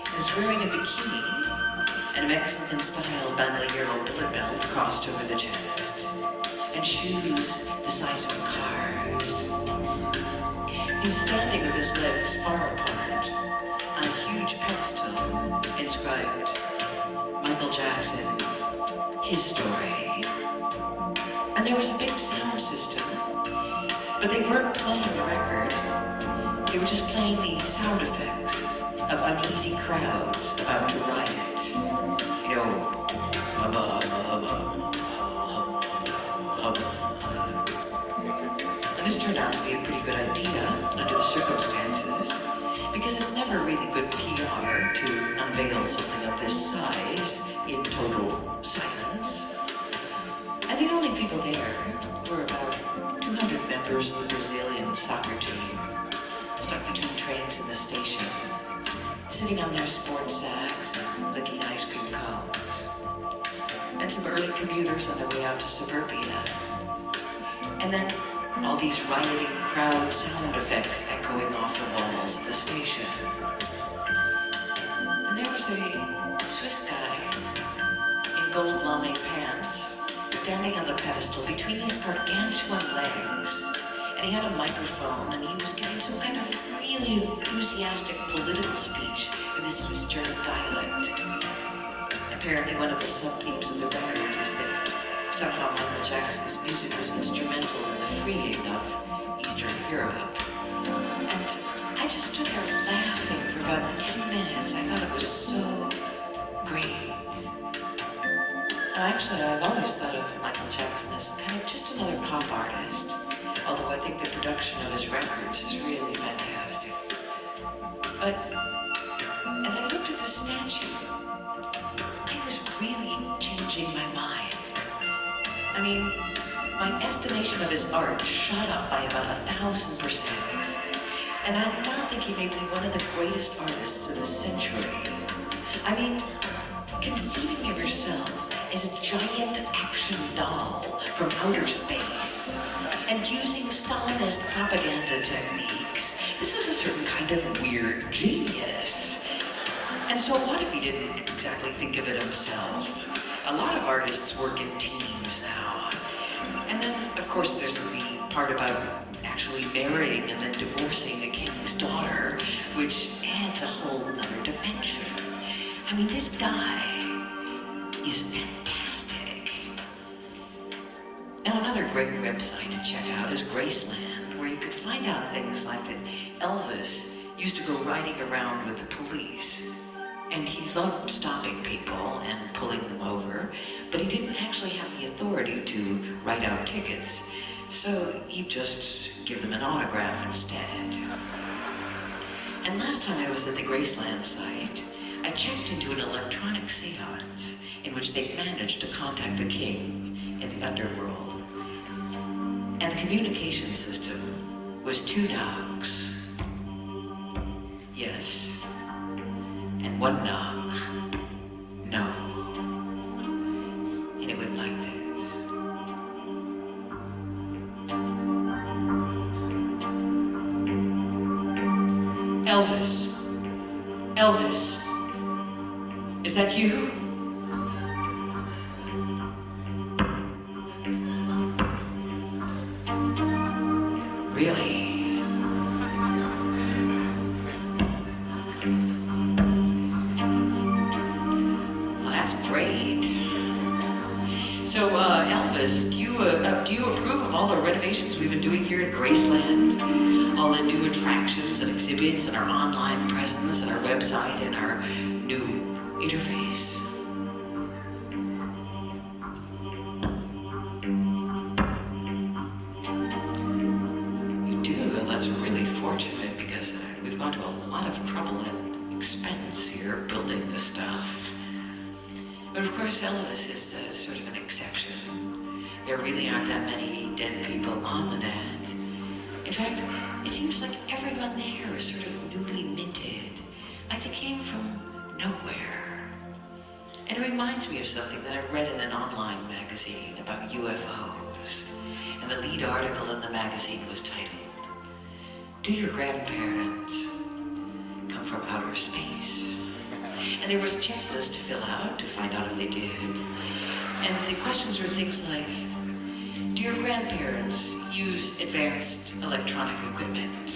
And it's wearing a bikini and a Mexican-style bandolero billet belt crossed over the chest, and shoes the size of cars. He's standing with his legs far apart on a huge pedestal inscribed, Michael Jackson, his story. And there was a big sound system, but they weren't playing the record. They were just playing the sound effects of uneasy crowds about to riot. You know, hubba, hubba. And this turned out to be a pretty good idea until circumstances, because it's never really good PR to unveil something of this size in total silence. And the only people there were about 200 members of the Brazilian soccer team, stuck between trains in the station, sitting on their sports sacks and licking ice cream cones, and some early commuters on their way out to suburbia. And then all these rioting crowd sound effects echoing off the walls of the station. And there was a Swiss guy in gold lame pants standing on the pedestal between his gargantuan legs. And he had a microphone and he was giving some kind of really enthusiastic political speech in this Swiss German dialect. Apparently one of the sub-themes of the record is that somehow Michael Jackson's music was instrumental in the freeing of Eastern Europe. And I just stood there laughing for about 10 minutes. I thought it was so great. Actually, I've always thought of Michael Jackson as kind of just another pop artist, although I think the production of his records is really fantastic. But as I looked at the statue, I was really changing my mind. I mean, my estimation of his art shot up by about 1,000%. And I now think he may be one of the greatest artists of the century. I mean, conceiving of yourself as a giant action doll from outer space and using Stalinist propaganda techniques, this is a certain kind of weird genius. And so what if he didn't exactly think of it himself? A lot of artists work in teams now. And then, of course, there's the part about actually marrying and then divorcing a king's daughter, which adds a whole nother dimension. I mean, this guy is fantastic. Now, another great website to check out is Graceland, where you could find out things like that Elvis used to go riding around with the police, and he loved stopping people and pulling them over, but he didn't actually have the authority to write out tickets, so he'd just give them an autograph instead. And last time I was at the Graceland site, I checked into an electronic seance in which they managed to contact the king in the underworld. And the communication system was 2 knocks. Yes. And 1 knock. No. And it went like this. Elvis. Elvis. Is that you? Really? Well, that's great. So, Elvis, do you approve of all the renovations we've been doing here at Graceland? All the new attractions and exhibits and our online presence and our website and our new interface? You do? Well, that's really fortunate because we've gone to a lot of trouble and expense here building this stuff. But of course, Elvis is sort of an exception. There really aren't that many dead people on the net. In fact, it seems like everyone there is sort of newly minted, like they came from nowhere. And it reminds me of something that I read in an online magazine about UFOs. And the lead article in the magazine was titled, "Do Your Grandparents Come from Outer Space?" And there was a checklist to fill out to find out if they did. And the questions were things like, do your grandparents use advanced electronic equipment?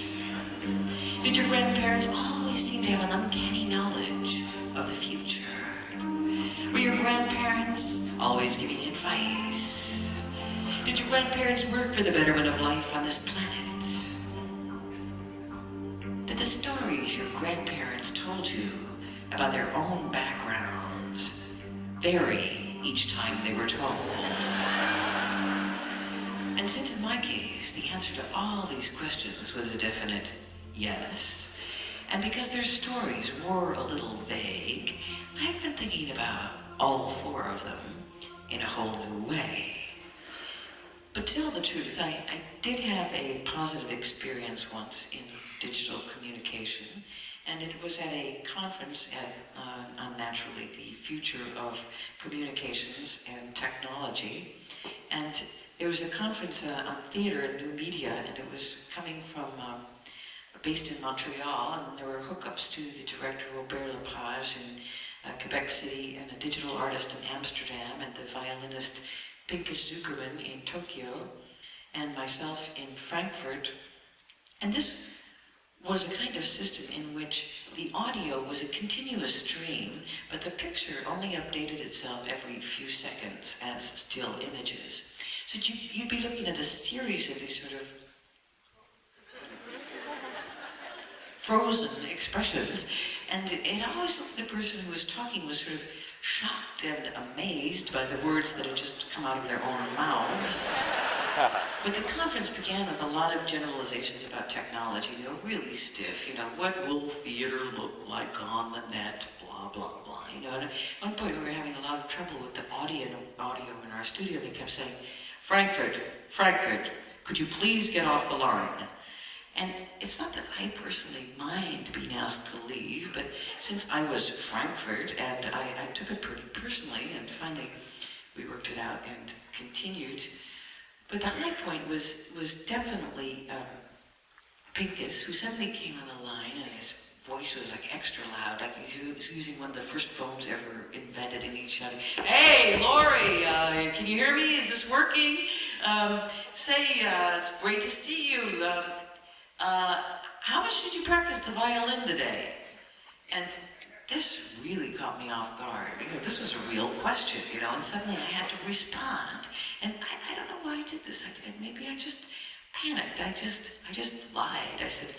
Did your grandparents always seem to have an uncanny knowledge of the future? Were your grandparents always giving advice? Did your grandparents work for the betterment of life on this planet? Did the stories your grandparents told you about their own backgrounds vary each time they were told? And since in my case, the answer to all these questions was a definite yes. And because their stories were a little vague, I've been thinking about all 4 of them in a whole new way. But to tell the truth, I did have a positive experience once in digital communication, and it was at a conference on naturally the future of communications and technology. And there was a conference on theater and new media, and it was coming from based in Montreal, and there were hookups to the director Robert Lepage in Quebec City, and a digital artist in Amsterdam, and the violinist Pinkas Zuckerman in Tokyo, and myself in Frankfurt. And this was a kind of system in which the audio was a continuous stream, but the picture only updated itself every few seconds as still images. So you'd be looking at a series of these sort of frozen expressions, and it always looked like the person who was talking was sort of shocked and amazed by the words that had just come out of their own mouths. But the conference began with a lot of generalizations about technology, really stiff, what will theater look like on the net, blah, blah, blah, And at one point we were having a lot of trouble with the audio in our studio. They kept saying, Frankfurt, could you please get off the line? And it's not that I personally mind being asked to leave, but since I was Frankfurt, and I took it pretty personally, and finally we worked it out and continued. But the high point was definitely Pinkas, who suddenly came on the line, and his voice was like extra loud, like he was using one of the first phones ever invented, and he shouted, "Hey, Laurie, can you hear me? Is this working? It's great to see you. How much did you practice the violin today?" And this really caught me off guard. This was a real question, and suddenly I had to respond. And I don't know why I did this. Maybe I just panicked. I just lied. I said,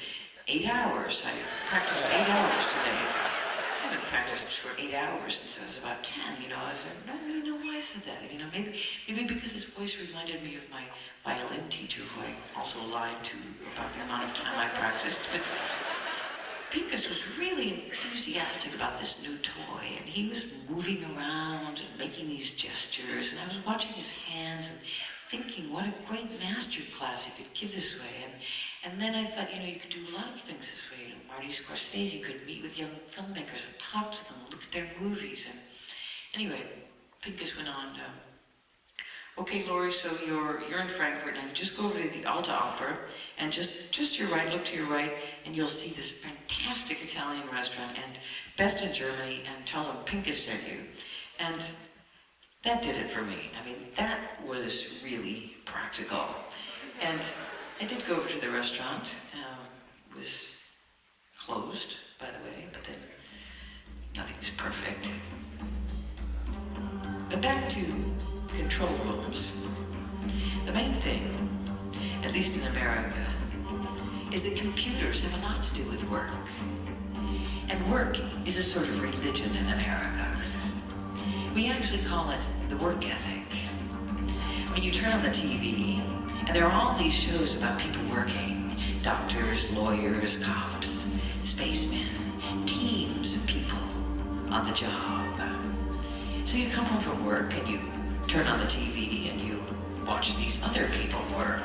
8 hours. I practiced 8 hours today. I haven't practiced for 8 hours since I was about 10, I said, I don't really know why I said that. Maybe because his voice reminded me of my violin teacher, who I also lied to about the amount of time I practiced. But Pinkas was really enthusiastic about this new toy, and he was moving around and making these gestures, and I was watching his hands and thinking what a great master class he could give this way. And then I thought, you could do a lot of things this way. Marty Scorsese could meet with young filmmakers and talk to them, look at their movies. And anyway, Pinkas went on, okay, Laurie, so you're in Frankfurt, and just go over to the Alta Opera, and just to your right, look to your right, and you'll see this fantastic Italian restaurant, and best in Germany, and tell them Pinkas sent you. And that did it for me. That was really practical. And I did go over to the restaurant. It was closed, by the way, but then nothing's perfect. But back to control rooms. The main thing, at least in America, is that computers have a lot to do with work. And work is a sort of religion in America. We actually call it the work ethic. When you turn on the TV, and there are all these shows about people working, doctors, lawyers, cops, spacemen, teams of people on the job. So you come home from work and you turn on the TV and you watch these other people work.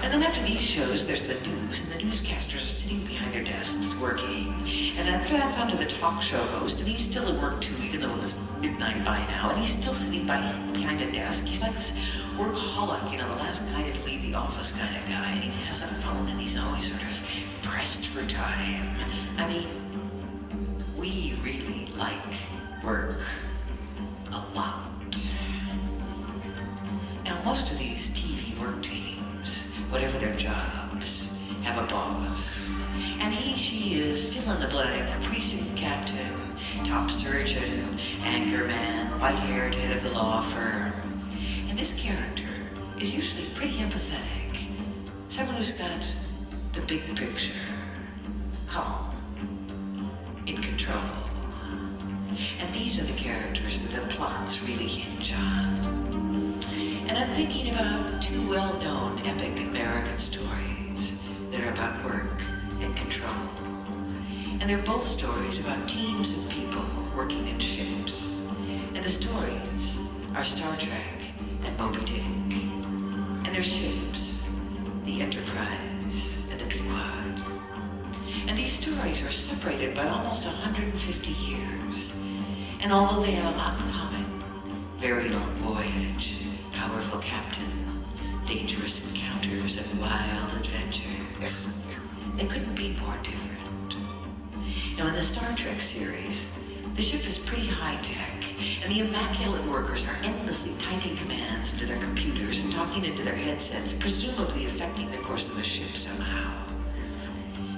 And then after these shows, there's the news, and the newscasters are sitting behind their desks working. And after that's on to the talk show host, and he's still at work too, even though it's midnight by now, and he's still sitting behind a desk. He's like this workaholic, the last guy to leave the office kind of guy, and he has a phone, and he's always sort of pressed for time. We really like work a lot. Now, most of these TV work teams, whatever their jobs, have a boss. And he, she is fill in the blank, precinct captain, top surgeon, anchorman, white-haired head of the law firm. And this character is usually pretty empathetic. Someone who's got the big picture, calm, in control. And these are the characters that the plots really hinge on. And I'm thinking about two well-known epic American stories that are about work and control. And they're both stories about teams of people working in ships. And the stories are Star Trek and Moby Dick. And their ships, the Enterprise and the Pequod. And these stories are separated by almost 150 years. And although they have a lot in common, very long voyage, powerful captain, dangerous encounters, and wild adventures, they couldn't be more different. Now, in the Star Trek series, the ship is pretty high-tech, and the immaculate workers are endlessly typing commands into their computers and talking into their headsets, presumably affecting the course of the ship somehow.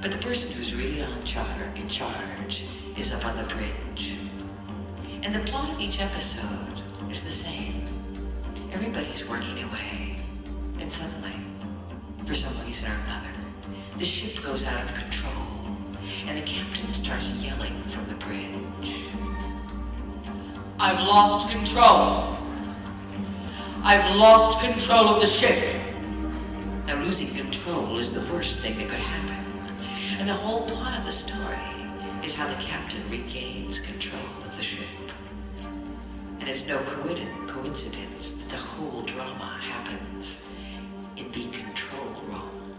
But the person who's really in charge is up on the bridge. And the plot of each episode is the same. Everybody's working away, and suddenly, for some reason or another, the ship goes out of control, and the captain starts yelling from the bridge. I've lost control. I've lost control of the ship. Now, losing control is the worst thing that could happen. And the whole plot of the story is how the captain regains control of the ship. And it's no coincidence that the whole drama happens in the control room.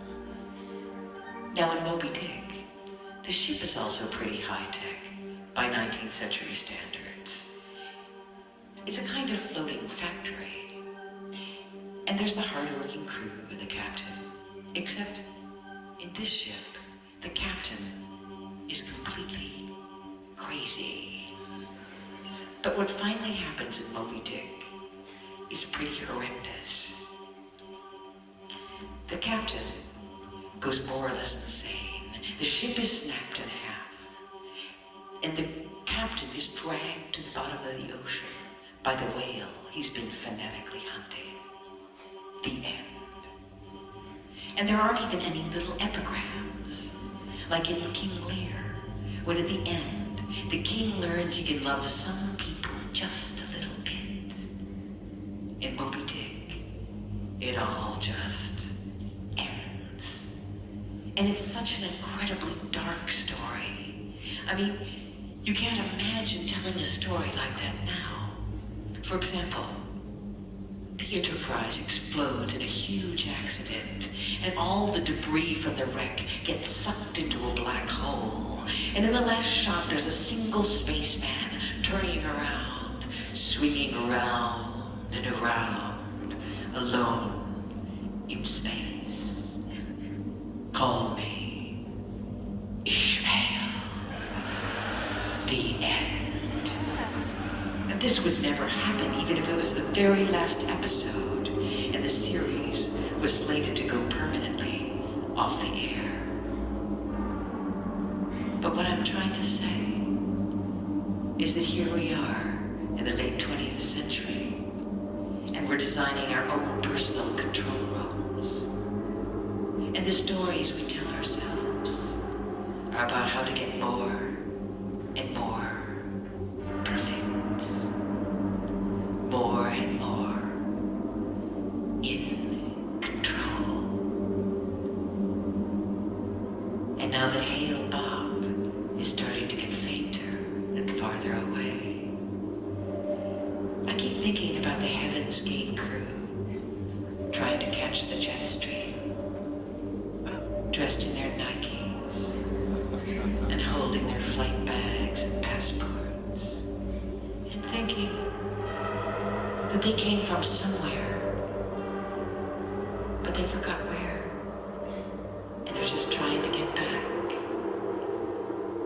Now, in Moby Dick, the ship is also pretty high-tech by 19th century standards. It's a kind of floating factory. And there's the hard-working crew and the captain. Except in this ship, the captain is completely crazy. But what finally happens in Moby Dick is pretty horrendous. The captain goes more or less insane. The ship is snapped in half. And the captain is dragged to the bottom of the ocean by the whale he's been phonetically hunting. The end. And there aren't even any little epigrams, like in King Lear, when at the end, the king learns he can love some people just a little bit. In Moby Dick, it all just ends. And it's such an incredibly dark story. I mean, you can't imagine telling a story like that now. For example, the Enterprise explodes in a huge accident, and all the debris from the wreck gets sucked into a black hole. And in the last shot, there's a single spaceman turning around, swinging around and around, alone in space. Call me Ishmael. The end. And this would never happen, even if it was the very last episode, and the series was slated to go permanently off the air. But what I'm trying to say is that here we are in the late 20th century, and we're designing our own personal control rooms. And the stories we tell ourselves are about how to get more and more perfect. More and more in control. And now that Hale Bob is starting to get fainter and farther away, I keep thinking about the Heaven's Gate crew trying to catch the jet stream, dressed in their Nikes and holding their flight bags and passports, and thinking that they came from somewhere, but they forgot where, and they're just trying to get back.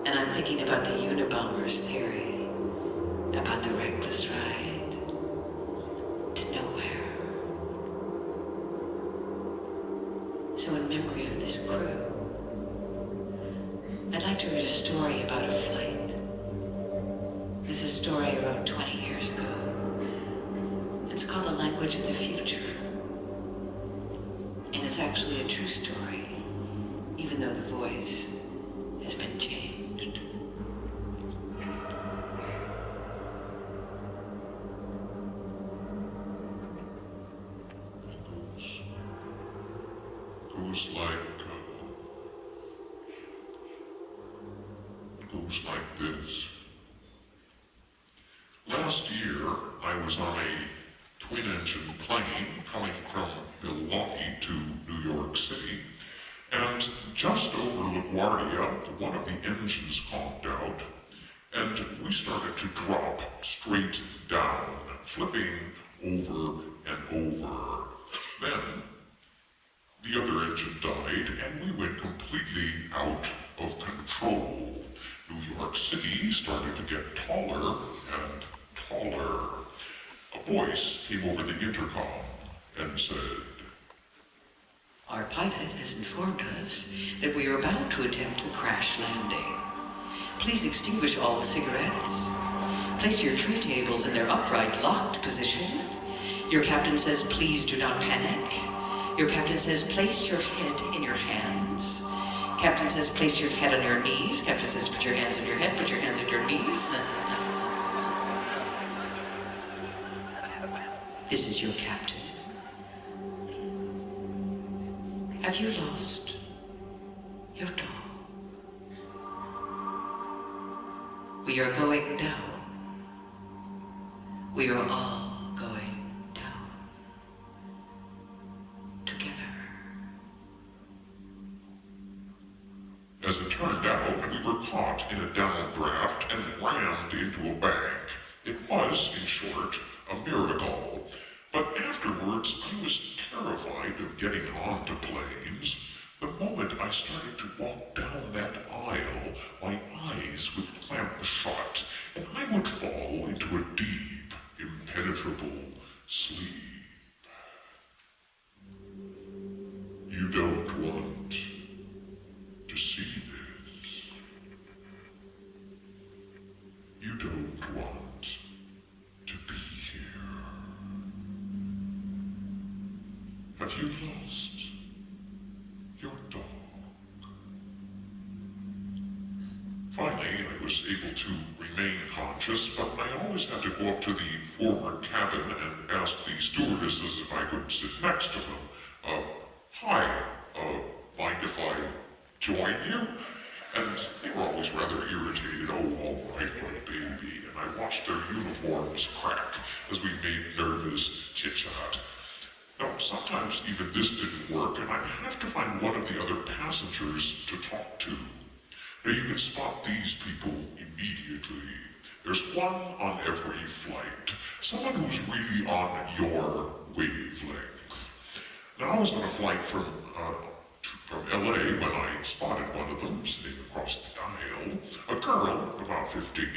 And I'm thinking about the Unabomber's theory about the reckless ride to nowhere. So in memory of this crew, I'd like to read a story about a flight. It's a story I wrote 20 years ago. It's called The Language of the Future. And it's actually a true story, even though the voice has been changed. Goes like goes like this. Last year, I was on a twin-engine plane coming from Milwaukee to New York City, and just over LaGuardia, one of the engines conked out, and we started to drop straight down, flipping over and over. Then, the other engine died, and we went completely out of control. New York City started to get taller and taller. A voice came over the intercom and said, Our pilot has informed us that we are about to attempt a crash landing. Please extinguish all cigarettes. Place your tray tables in their upright, locked position. Your captain says, please do not panic. Your captain says, place your head in your hands. Captain says, place your head on your knees. Captain says, put your hands on your head, put your hands on your knees. This is your captain. Have you lost your doll? We are going down. We are all going down. Together. As it turned out, we were caught in a downdraft and rammed into a bank. It was, in short, a miracle. But afterwards, I was terrified of getting onto planes. The moment I started to walk down that aisle, my eyes would clamp shut, and I would fall into a deep, impenetrable sleep. You don't want to see this. You don't want to be here. Have you lost your dog? Finally, I was able to remain conscious, but I always had to go up to the forward cabin and ask the stewardesses if I could sit next to them. Hi, mind if I join you? And they were always rather irritated. Oh, all right, my baby. And I watched their uniforms crack as we made nervous chit-chat. Now, sometimes even this didn't work, and I'd have to find one of the other passengers to talk to. Now, you can spot these people immediately. There's one on every flight, someone who's really on your wavelength. Now, I was on a flight from LA when I spotted one of them sitting across the aisle, a girl about 15,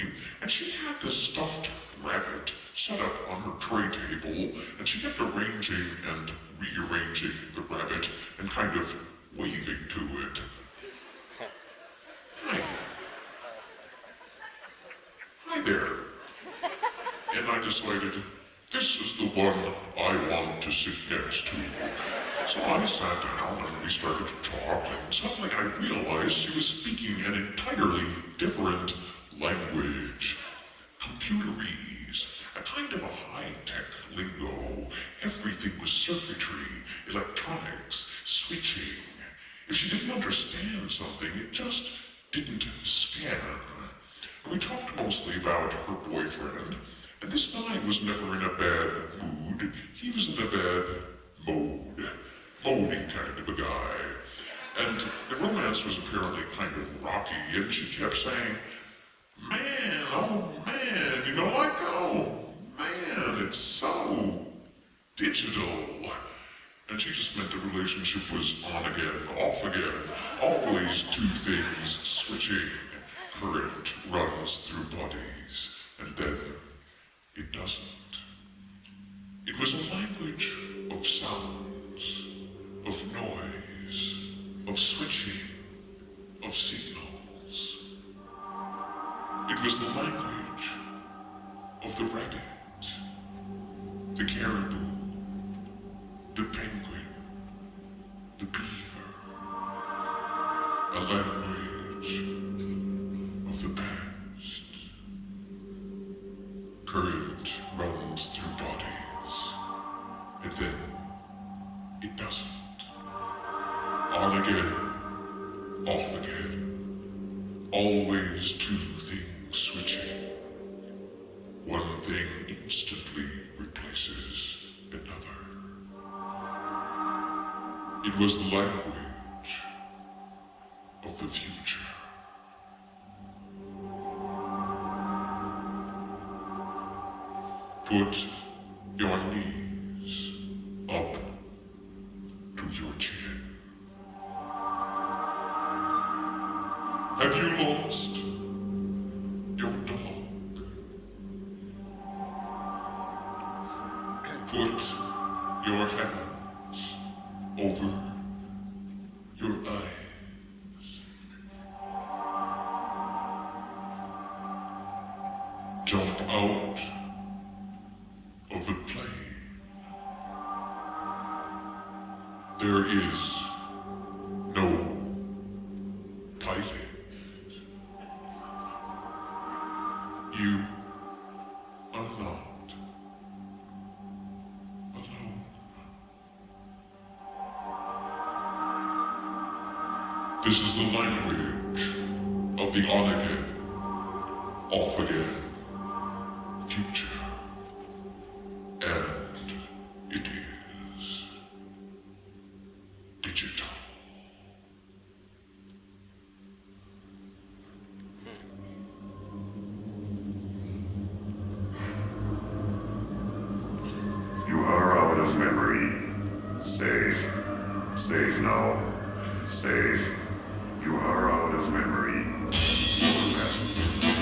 and she had this stuffed rabbit set up on her tray table, and she kept arranging and rearranging the rabbit and kind of waving to it. Hi there. And I decided, this is the one I want to sit next to. So I sat down and we started to talk, and suddenly I realized she was speaking an entirely different language. Computerese, a kind of a high-tech lingo. Everything was circuitry, electronics, switching. If she didn't understand something, it just didn't scan. We talked mostly about her boyfriend, and this guy was never in a bad mood. He was in a bad mode. Moody kind of a guy. And the romance was apparently kind of rocky, and she kept saying, man, oh man, you know, like, oh man, it's so digital. And she just meant the relationship was on again, off again, always two things switching. Current runs through bodies, and then it doesn't. It was a language of sounds, of noise, of switching, of signals. It was the language of the rabbit, the caribou, the penguin, the beaver, a language of the past. Current runs through bodies, and then it doesn't. On again, off again, always two things switching. One thing instantly replaces another. It was the language of the future. Put your knees up to your chin. Have you lost your dog? Put your hands over your eyes. Jump out of the plane. There is no pilot. You are not alone. This is the language of the on again, off again future. And it is digital. You are out of memory. Save. Save now. Save. You are out of memory. Format.